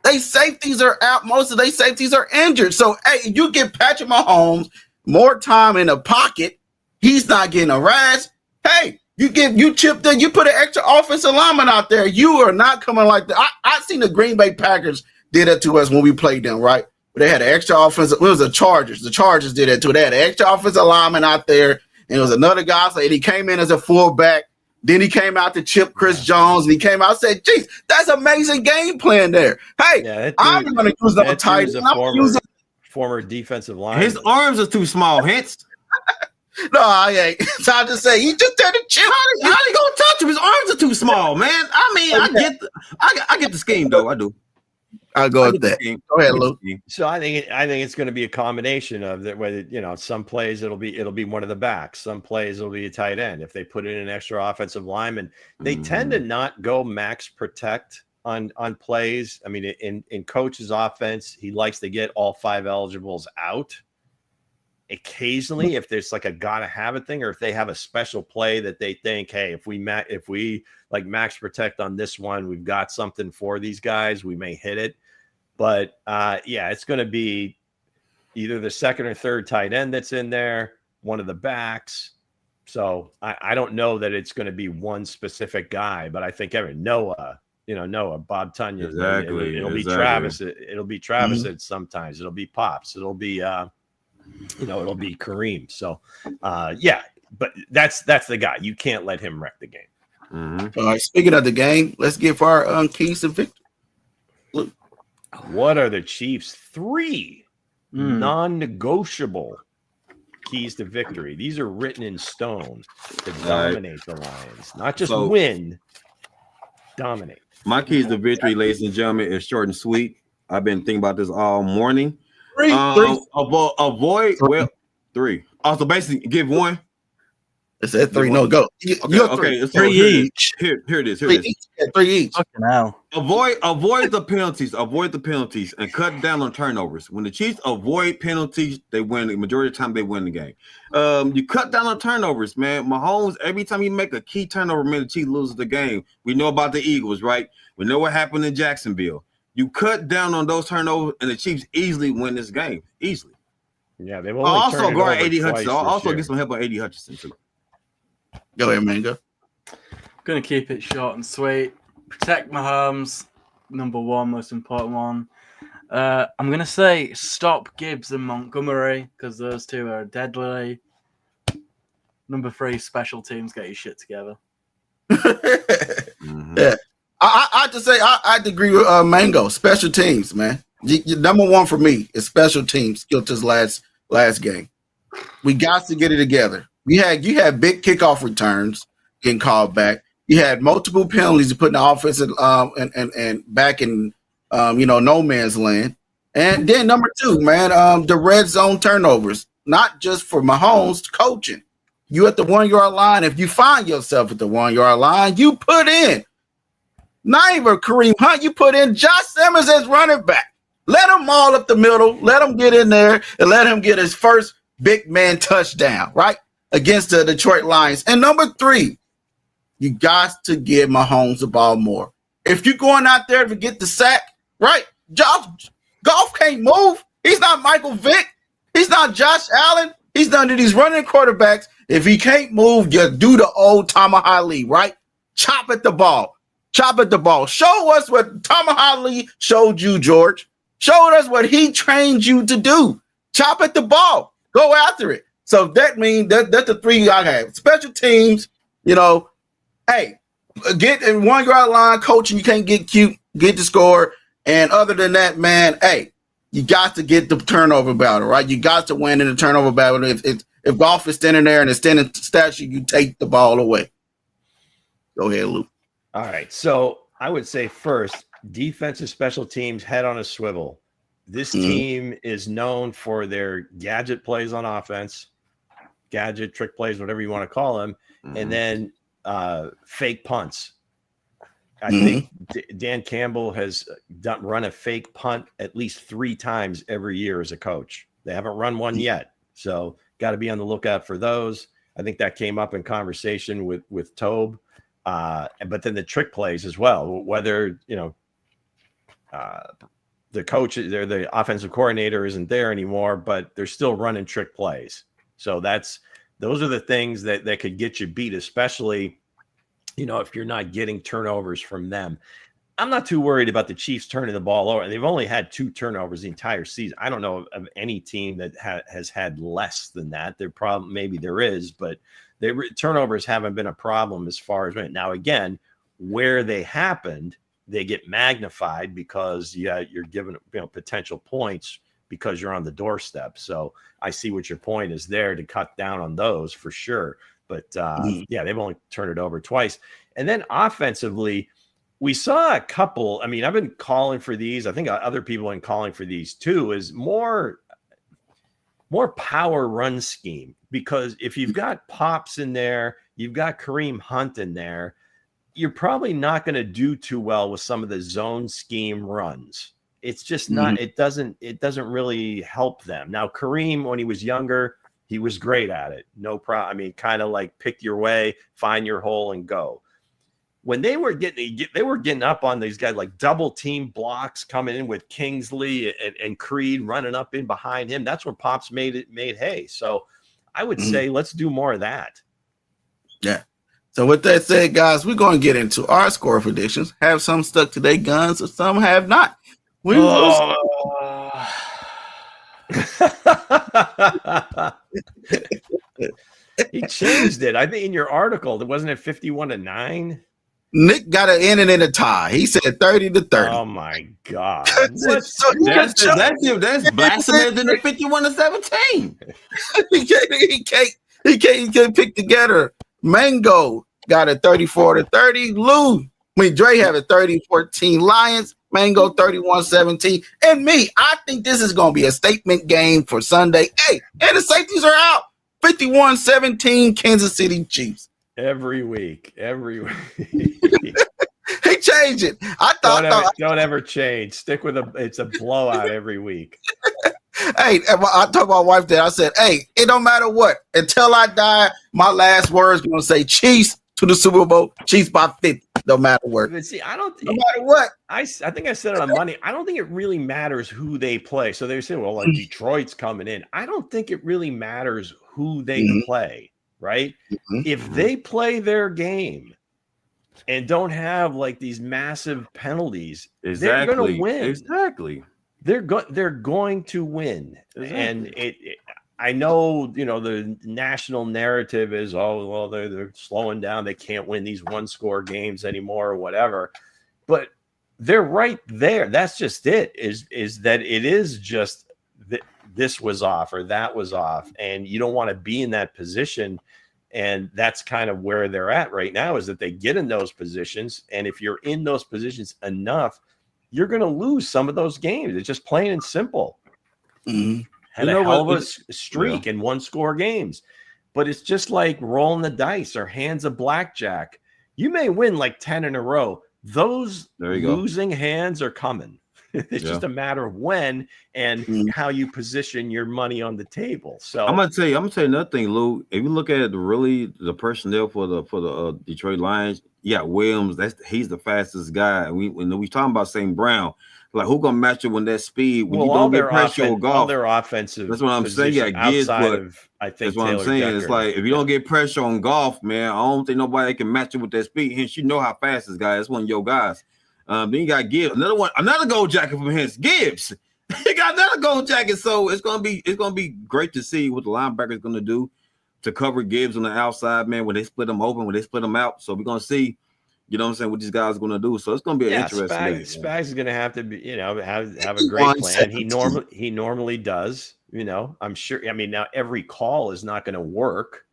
Most of their safeties are injured. So, hey, you give Patrick Mahomes more time in the pocket. He's not getting a rash. Hey, you put an extra offensive lineman out there. You are not coming like that. I seen the Green Bay Packers did that to us when we played them, right? But they had an extra offensive. It was the Chargers. The Chargers did that too. They had an extra offensive lineman out there, and it was another guy. So he came in as a fullback. Then he came out to chip Chris Jones, and he came out and said, geez, that's amazing game plan there. Hey, I'm going to use the tight end. Former defensive line. His arms are too small, hence. No, I ain't. So I just say he just did a chip. How you gonna touch him? His arms are too small, man. I mean, I get the scheme though. I do. I'll go with that. Go ahead, Luke. So I think it's going to be a combination of that. Whether some plays it'll be one of the backs, some plays it'll be a tight end. If they put in an extra offensive lineman, they tend to not go max protect on plays. I mean, in coach's offense, he likes to get all 5 eligibles out. Occasionally, if there's like a gotta have it thing, or if they have a special play that they think, hey, if we like max protect on this one, we've got something for these guys, we may hit it. But it's going to be either the second or third tight end that's in there, one of the backs. So I don't know that it's going to be one specific guy, but I think Noah, Bob Tonyan, exactly. It'll be Travis. It'll be Travis. Sometimes it'll be Pops. It'll be it'll be Kareem. So but that's the guy. You can't let him wreck the game. All right. Speaking of the game, let's give our keys to victory. Luke. What are the Chiefs' 3 non-negotiable keys to victory? These are written in stone to dominate the Lions, not just win, dominate. My keys to victory, ladies and gentlemen, is short and sweet. I've been thinking about this all morning. Three. Avoid 3. Also, basically, give 1. It said 3. No, go. Okay. So 3 each. Here it is. 3 each. Fucking hell. Avoid the penalties. Avoid the penalties and cut down on turnovers. When the Chiefs avoid penalties, they win. The majority of the time, they win the game. You cut down on turnovers, man. Mahomes, every time you make a key turnover, man, the Chiefs loses the game. We know about the Eagles, right? We know what happened in Jacksonville. You cut down on those turnovers, and the Chiefs easily win this game. Easily. Yeah, they've only also go at A.D. twice Hutchinson. I'll also get some help on A.D. Hutchinson too. Go ahead, Mango. Gonna keep it short and sweet. Protect Mahomes, number 1, most important one. I'm gonna say stop Gibbs and Montgomery because those two are deadly. Number 3, special teams, get your shit together. Yeah, I have to say I agree with Mango. Special teams, man. Number 1 for me is special teams. Skilter's last game. We got to get it together. You had big kickoff returns getting called back. You had multiple penalties to put in the offense and back in no man's land. And then number 2, man, the red zone turnovers, not just for Mahomes coaching. You at the 1-yard line. If you find yourself at the 1-yard line, you put in not even Kareem Hunt. You put in Josh Simmons as running back. Let him maul up the middle. Let him get in there and let him get his first big man touchdown, right? Against the Detroit Lions. And number 3, you got to give Mahomes the ball more. If you're going out there to get the sack, right? Goff can't move. He's not Michael Vick. He's not Josh Allen. He's none of these running quarterbacks. If he can't move, you do the old Tomahawk Lee, right? Chop at the ball. Chop at the ball. Show us what Tomahawk Lee showed you, George. Show us what he trained you to do. Chop at the ball. Go after it. So that means that's the 3 I have. Special teams, hey, get in 1-yard line, coaching. You can't get cute, get the score, And other than that, man, hey, you got to get the turnover battle, right? You got to win in the turnover battle. If golf is standing there and it's standing statue, you take the ball away. Go ahead, Luke. All right. So I would say first, defensive special teams head on a swivel. This team is known for their gadget plays on offense, gadget trick plays, whatever you want to call them, and then fake punts. I think Dan Campbell has run a fake punt at least 3 times every year as a coach. They haven't run one yet, so got to be on the lookout for those. I think that came up in conversation with Tobe, but then the trick plays as well. Whether the coach, the offensive coordinator isn't there anymore, but they're still running trick plays. So those are the things that could get you beat, especially, if you're not getting turnovers from them. I'm not too worried about the Chiefs turning the ball over. They've only had 2 turnovers the entire season. I don't know of any team that has had less than that. Maybe there is, but turnovers haven't been a problem as far as now. Again, where they happened, they get magnified because you're given potential points because you're on the doorstep. So I see what your point is there to cut down on those for sure. But they've only turned it over twice. And then offensively, we saw a couple. I mean, I've been calling for these. I think other people have been calling for these too, is more power run scheme. Because if you've got Pops in there, you've got Kareem Hunt in there, you're probably not going to do too well with some of the zone scheme runs. It's just not, it doesn't really help them. Now, Kareem, when he was younger, he was great at it. No problem. I mean, kind of like pick your way, find your hole and go. When they were getting up on these guys, like double team blocks coming in with Kingsley and Creed running up in behind him. That's when Pops made hay. So I would say let's do more of that. Yeah. So with that said, guys, we're going to get into our score predictions. Have some stuck to their guns, or some have not. We will. He changed it. I think in your article, wasn't it 51-9? Nick got an in and in a tie. He said 30-30. Oh my God. That's blasphemous than the 51-17. He can't pick together. Mango got a 34-30. Dre have a 30-14 Lions. Mango 31-17. And me, I think this is going to be a statement game for Sunday. Hey, and the safeties are out. 51-17 Kansas City Chiefs. Every week. He changed it. Don't ever change. Stick with it's a blowout every week. Hey, I told my wife that. I said, hey, it don't matter what. Until I die, my last words going to say Chiefs to the Super Bowl. Chiefs by 50. No matter what. But see, no matter what. I think I said it on Monday. I don't think it really matters who they play. So they say, well, like Detroit's coming in. I don't think it really matters who they play, right? If they play their game and don't have like these massive penalties, they're going to win. Exactly. They're going to win. Exactly. And I know, the national narrative is, they're slowing down. They can't win these 1-score games anymore or whatever. But they're right there. That's just it, is that it is just that this was off or that was off. And you don't want to be in that position. And that's kind of where they're at right now, is that they get in those positions. And if you're in those positions enough, you're going to lose some of those games. It's just plain and simple. Had a hell of a streak in 1-score games. But it's just like rolling the dice or hands of blackjack. You may win like 10 in a row. Those losing hands are coming. It's just a matter of when and how you position your money on the table. So I'm gonna tell you another thing, Lou. If you look at the personnel for the Detroit Lions, Williams, he's the fastest guy. When we talking about St. Brown, like who gonna match it with that speed when you don't get pressure on golf? All their offensive. That's what I'm saying. I think that's what I'm saying. It's like if you don't get pressure on golf, man, I don't think nobody can match it with that speed. Hence, you know how fast this guy is. One of your guys. Then you got Gibbs, another gold jacket from his Gibbs. He got another gold jacket, so it's gonna be great to see what the linebacker is gonna do to cover Gibbs on the outside, man. When they split them open, when they split them out, so we're gonna see, You know what I'm saying? What these guys are going to do. So it's going to be an interesting game. Spags is going to have to be, have a great plan. He normally does. I'm sure. I mean, now every call is not going to work.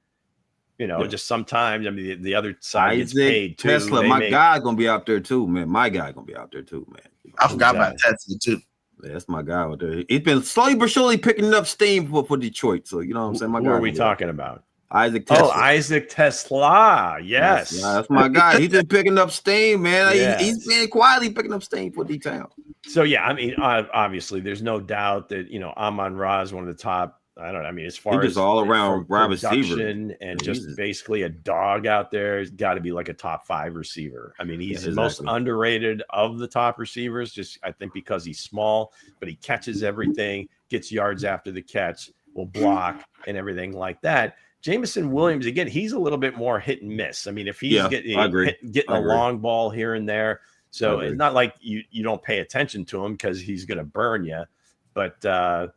Just sometimes. I mean, the other side gets paid too. Tesla, my guy's going to be out there too, man. My guy going to be out there too, man. I forgot about Tesla too. Yeah, that's my guy out there. He's been slowly but surely picking up steam for Detroit. So you know what I'm saying. Who are we talking about? Isaac Tesla. Oh, Isaac Tesla. Yes. That's my guy. He's been picking up steam, man. Yes. He's been quietly picking up steam for D-Town. So, yeah, I mean, obviously, there's no doubt that, Amon-Ra is one of the top. I don't know. I mean, as far as all around wide receiver and just basically a dog out there, he's got to be like a top 5 receiver. I mean, he's the most underrated of the top receivers, just I think because he's small, but he catches everything, gets yards after the catch, will block and everything like that. Jameson Williams, again, he's a little bit more hit and miss. I mean, if he's getting a long ball here and there, so it's not like you don't pay attention to him because he's going to burn you. But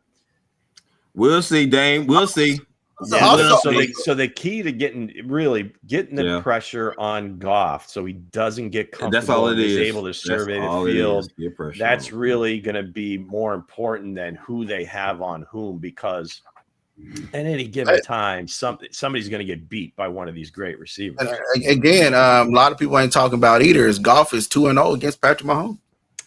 we'll see, Dame. We'll see. Yeah, so the key to getting the pressure on Goff so he doesn't get comfortable. That's all it is. He's able to survey the field. That's really going to be more important than who they have on whom, because at any given time, somebody's going to get beat by one of these great receivers. Again, a lot of people ain't talking about either. Is Goff is 2-0 against Patrick Mahomes.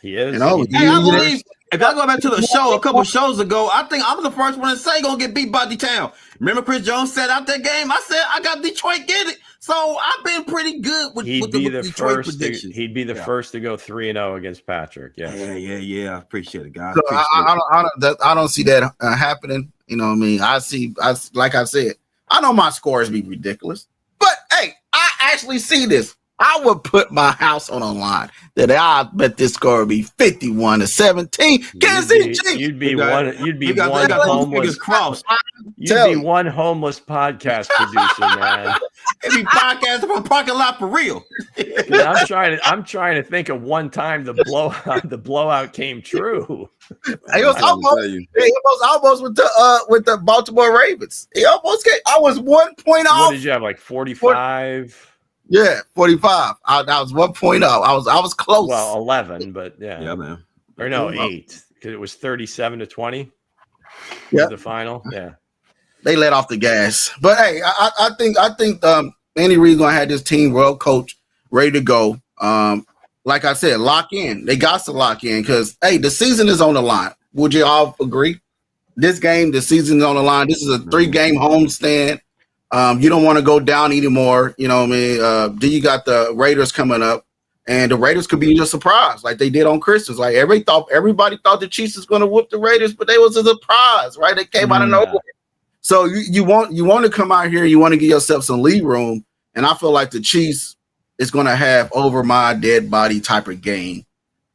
He is. I believe. If I go back to the show a couple shows ago, I think I'm the first one to say gonna get beat by D-Town. Remember Chris Jones said out that game? I said I got Detroit get it. So I've been pretty good with the Detroit predictions. He'd be the first to go 3-0 against Patrick. Yeah. I appreciate it, guys. So I don't see that happening. You know what I mean? I like I said, I know my scores be ridiculous, but hey, I actually see this. I would put my house on a line that I bet this score would be 51-17. Kansas City Chiefs. You'd be one homeless podcast producer, man. It'd be podcasting from a parking lot for real. I'm trying to think of one time the blowout came true. It was almost with the Baltimore Ravens. He almost came. I was 1 point off. What did you have, like 45? Yeah, 45. I was 1 point off. I was close. Well, 11, but yeah, man. Or no, 8, because it was 37-20. Yeah, the final. Yeah, they let off the gas. But hey, I think Andy Reid's gonna have this team well coached, ready to go. Like I said, lock in. They got to lock in because hey, the season is on the line. Would you all agree? This game, the season's on the line. This is a 3-game homestand. You don't want to go down anymore. You know what I mean? Then you got the Raiders coming up, and the Raiders could be a surprise like they did on Christmas. Like everybody thought the Chiefs was going to whoop the Raiders, but they was a surprise, right? They came out of nowhere. So you want to come out here, you want to give yourself some lead room, and I feel like the Chiefs is going to have over my dead body type of game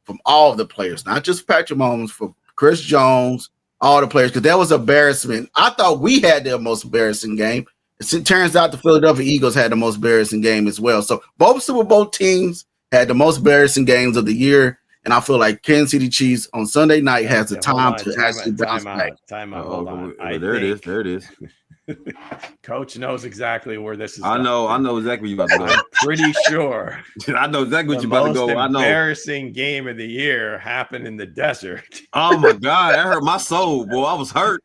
from all of the players, not just Patrick Mahomes, for Chris Jones, all the players, because that was embarrassment. I thought we had the most embarrassing game. It turns out the Philadelphia Eagles had the most embarrassing game as well. So both Super Bowl teams had the most embarrassing games of the year, and I feel like Kansas City Chiefs on Sunday night has the time to actually bounce back. Time out. Hold on. There it is. Coach knows exactly where this is. I know exactly where you're about to go. I'm pretty sure. I know exactly what you're about to go. I know. The embarrassing game of the year happened in the desert. Oh my God, that hurt my soul, boy. I was hurt.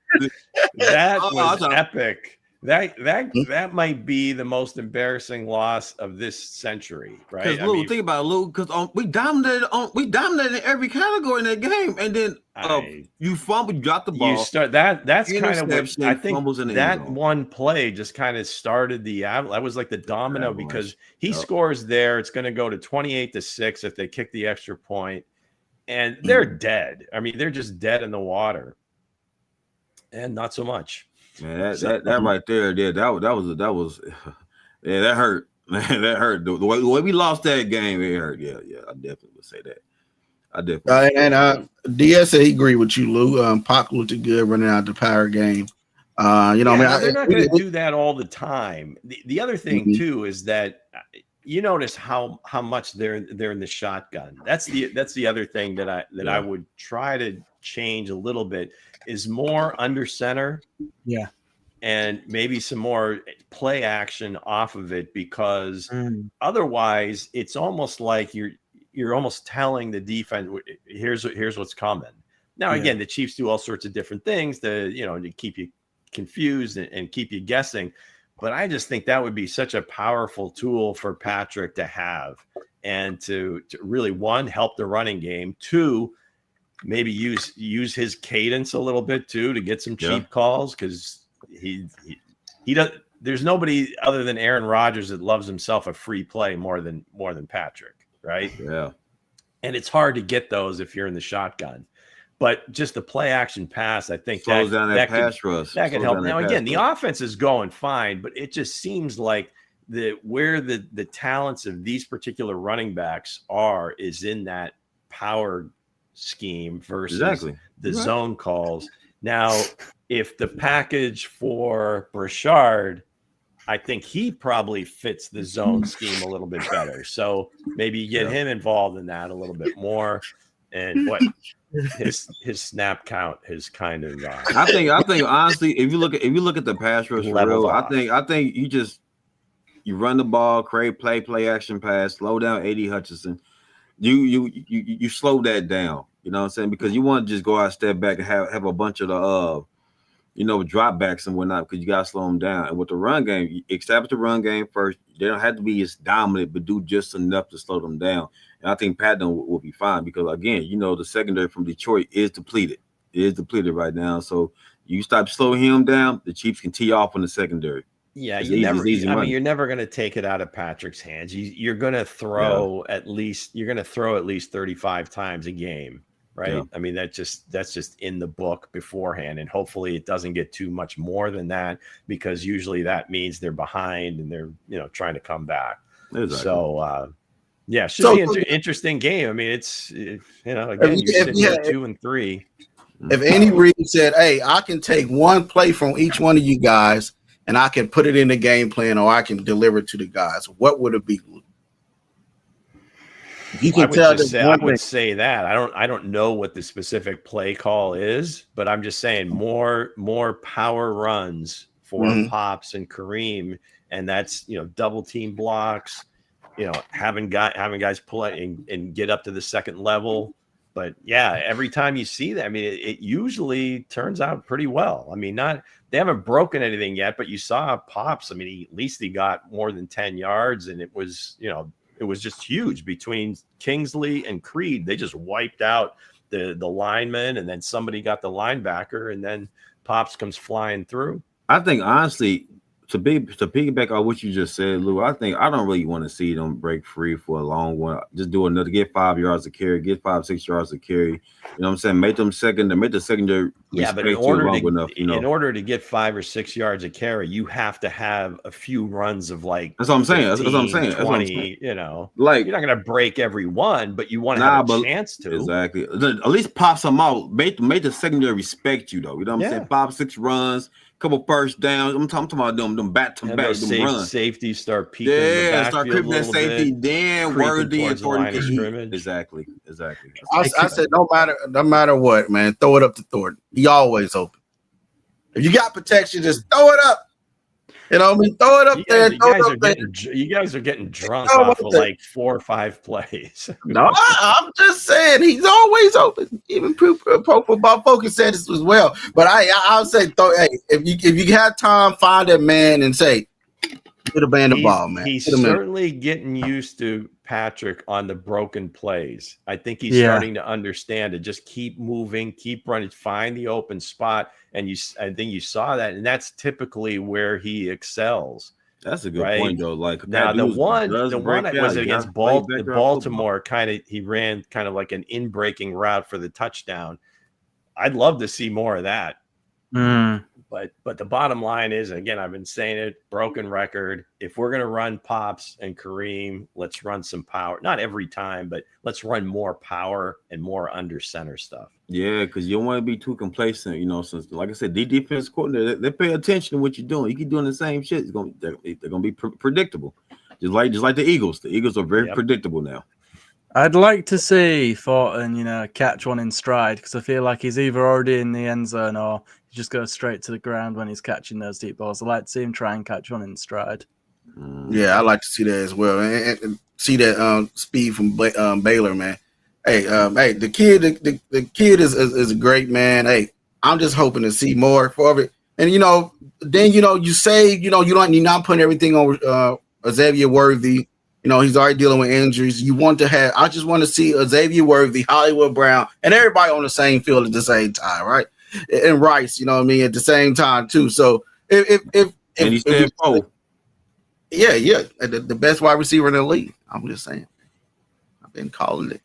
That was epic. That might be the most embarrassing loss of this century, right? Because Lou, think about it, Lou. Because we dominated every category in that game, and then you fumbled, you got the ball. You start that's kind of what I think. That one play just kind of started that was like the domino because he scores there. It's going to go to 28-6 if they kick the extra point, and they're dead. I mean, they're just dead in the water, and not so much. Man, that right there, that was that hurt. Man, that hurt. The way we lost that game, it hurt. Yeah, I definitely would say that. DS said he agreed with you, Lou. Pac looked good running out the power game. They're not going to do that all the time. The other thing too is that you notice how much they're in the shotgun. That's the other thing that I would try to change a little bit. Is more under center. Yeah. and maybe some more play action off of it, because otherwise it's almost like you're almost telling the defense, here's what's coming. Now, again, the Chiefs do all sorts of different things to keep you confused and keep you guessing. But I just think that would be such a powerful tool for Patrick to have, and to really, one, help the running game, two, maybe use his cadence a little bit too to get some cheap calls, because he does. There's nobody other than Aaron Rodgers that loves himself a free play more than Patrick, right? Yeah. And it's hard to get those if you're in the shotgun. But just the play action pass, I think slows down that pass rush. That can help. Now, again, the offense is going fine, but it just seems like where the talents of these particular running backs is in that power scheme versus the zone calls. Now, if the package for Brashard, I think he probably fits the zone scheme a little bit better. So maybe you get him involved in that a little bit more. And his snap count has kind of. I think honestly, if you look at the pass rush for real, I think you run the ball, create play action pass, slow down AD Hutchinson. You slow that down. You know what I'm saying? Because you want to just go out, step back, and have a bunch of the drop backs and whatnot, because you got to slow them down. And with the run game, you establish the run game first. They don't have to be as dominant, but do just enough to slow them down. And I think Patton will be fine, because, again, the secondary from Detroit is depleted. It is depleted right now. So you stop slowing him down, the Chiefs can tee off on the secondary. Yeah, you're never going to take it out of Patrick's hands. You're going to throw at least 35 times a game. Right. Yeah. I mean, that's just in the book beforehand. And hopefully it doesn't get too much more than that, because usually that means they're behind and they're, trying to come back. Exactly. So, should be an interesting game. I mean, again, you're sitting at 2-3. If Andy Reid said, hey, I can take one play from each one of you guys and I can put it in the game plan, or I can deliver it to the guys, what would it be? You can I would say that. I don't know what the specific play call is, but I'm just saying more power runs for Pops and Kareem, and that's double team blocks, having guys pull it and get up to the second level. But every time you see that, I mean, it usually turns out pretty well. I mean, they haven't broken anything yet, but you saw Pops. I mean, at least he got more than 10 yards, and it was it was just huge between Kingsley and Creed. They just wiped out the lineman, and then somebody got the linebacker, and then Pops comes flying through. I think, honestly, to piggyback on what you just said, Lou, I don't really want to see them break free for a long one. Just do another, get 5 yards of carry, get 5-6 yards of carry. You know what I'm saying? Make the secondary. Yeah, but in order to get 5 or 6 yards of carry, you have to have a few runs of like. That's what I'm saying. 15, that's what I'm saying. 20. Like, you're not going to break every one, but you want to have a chance to. Exactly. At least pop some out. Make the secondary respect you, though. You know what I'm saying? 5-6 runs. Couple first downs. I'm talking about them back to back runs. Safety start peeking. Yeah, start creeping that safety. Then Worthy and scrimmage. Exactly. I said no matter what, man, throw it up to Thornton. He always open. If you got protection, just throw it up. You know what I mean? Throw it up there. You guys are getting drunk off of like 4 or 5 plays. No, I'm just saying he's always open. Even Pro Football Focus said this as well. But I'll say, if you have time, find that man and say, get a band of ball, man. He's certainly getting used to Patrick on the broken plays. I think he's starting to understand it. Just keep moving, keep running, find the open spot. And I think you saw that, and that's typically where he excels. That's a good point, though. Like, now the one was against Baltimore. He ran kind of like an in-breaking route for the touchdown. I'd love to see more of that. But the bottom line is, again, I've been saying it, broken record. If we're going to run Pops and Kareem, let's run some power. Not every time, but let's run more power and more under center stuff. Yeah, because you don't want to be too complacent, since, like I said, the defense coordinator, they pay attention to what you're doing. You keep doing the same shit, they're going to be predictable. Just like the Eagles. The Eagles are very predictable now. I'd like to see Thornton, catch one in stride, because I feel like he's either already in the end zone or He just goes straight to the ground when he's catching those deep balls. I like to see him try and catch one in stride. Yeah, I like to see that as well, and see that speed from Baylor, man. Hey, the kid is a great man. Hey, I'm just hoping to see more for it. And then you say you're not putting everything on Xavier Worthy. He's already dealing with injuries. I just want to see Xavier Worthy, Hollywood Brown, and everybody on the same field at the same time, right? And Rice, at the same time too. So if yeah, the best wide receiver in the league. I'm just saying. I've been calling it.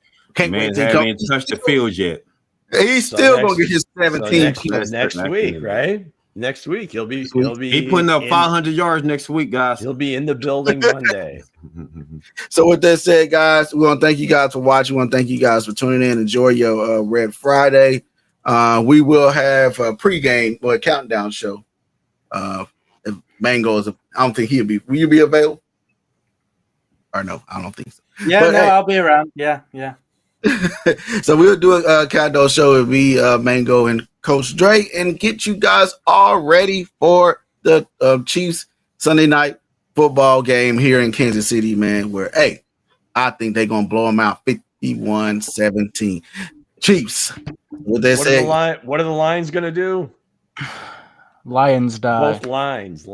Man haven't touched the field yet. He's still gonna get his 17 next week, right? Next week he'll be he putting up 500 yards next week, guys. He'll be in the building Monday. So with that said, guys, we want to thank you guys for watching. We want to thank you guys for tuning in. Enjoy your Red Friday. We will have a pregame or a countdown show. If Mango is, I don't think he'll be. Will you be available? Or no, I don't think so. Yeah, but, I'll be around. Yeah. So we'll do a countdown show with me, Mango, and Coach Dre, and get you guys all ready for the Chiefs Sunday night football game here in Kansas City, man. Where I think they're gonna blow them out 51-17. Chiefs. What are the Lions gonna do? Lions die. Both lines.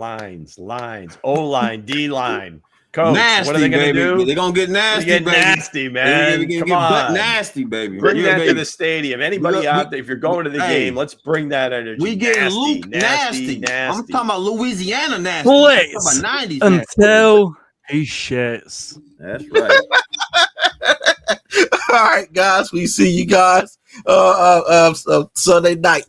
O-line, D-line. Coach, nasty, what are they going to do? They're going to get nasty, baby. Nasty, man. They're going to get nasty, baby. Bring that to the stadium. Anybody out there, if you're going to the game, let's bring that energy. We get nasty. I'm talking about Louisiana nasty. Please. I'm talking about 90s until he shits. That's right. All right, guys. We see you guys Sunday night.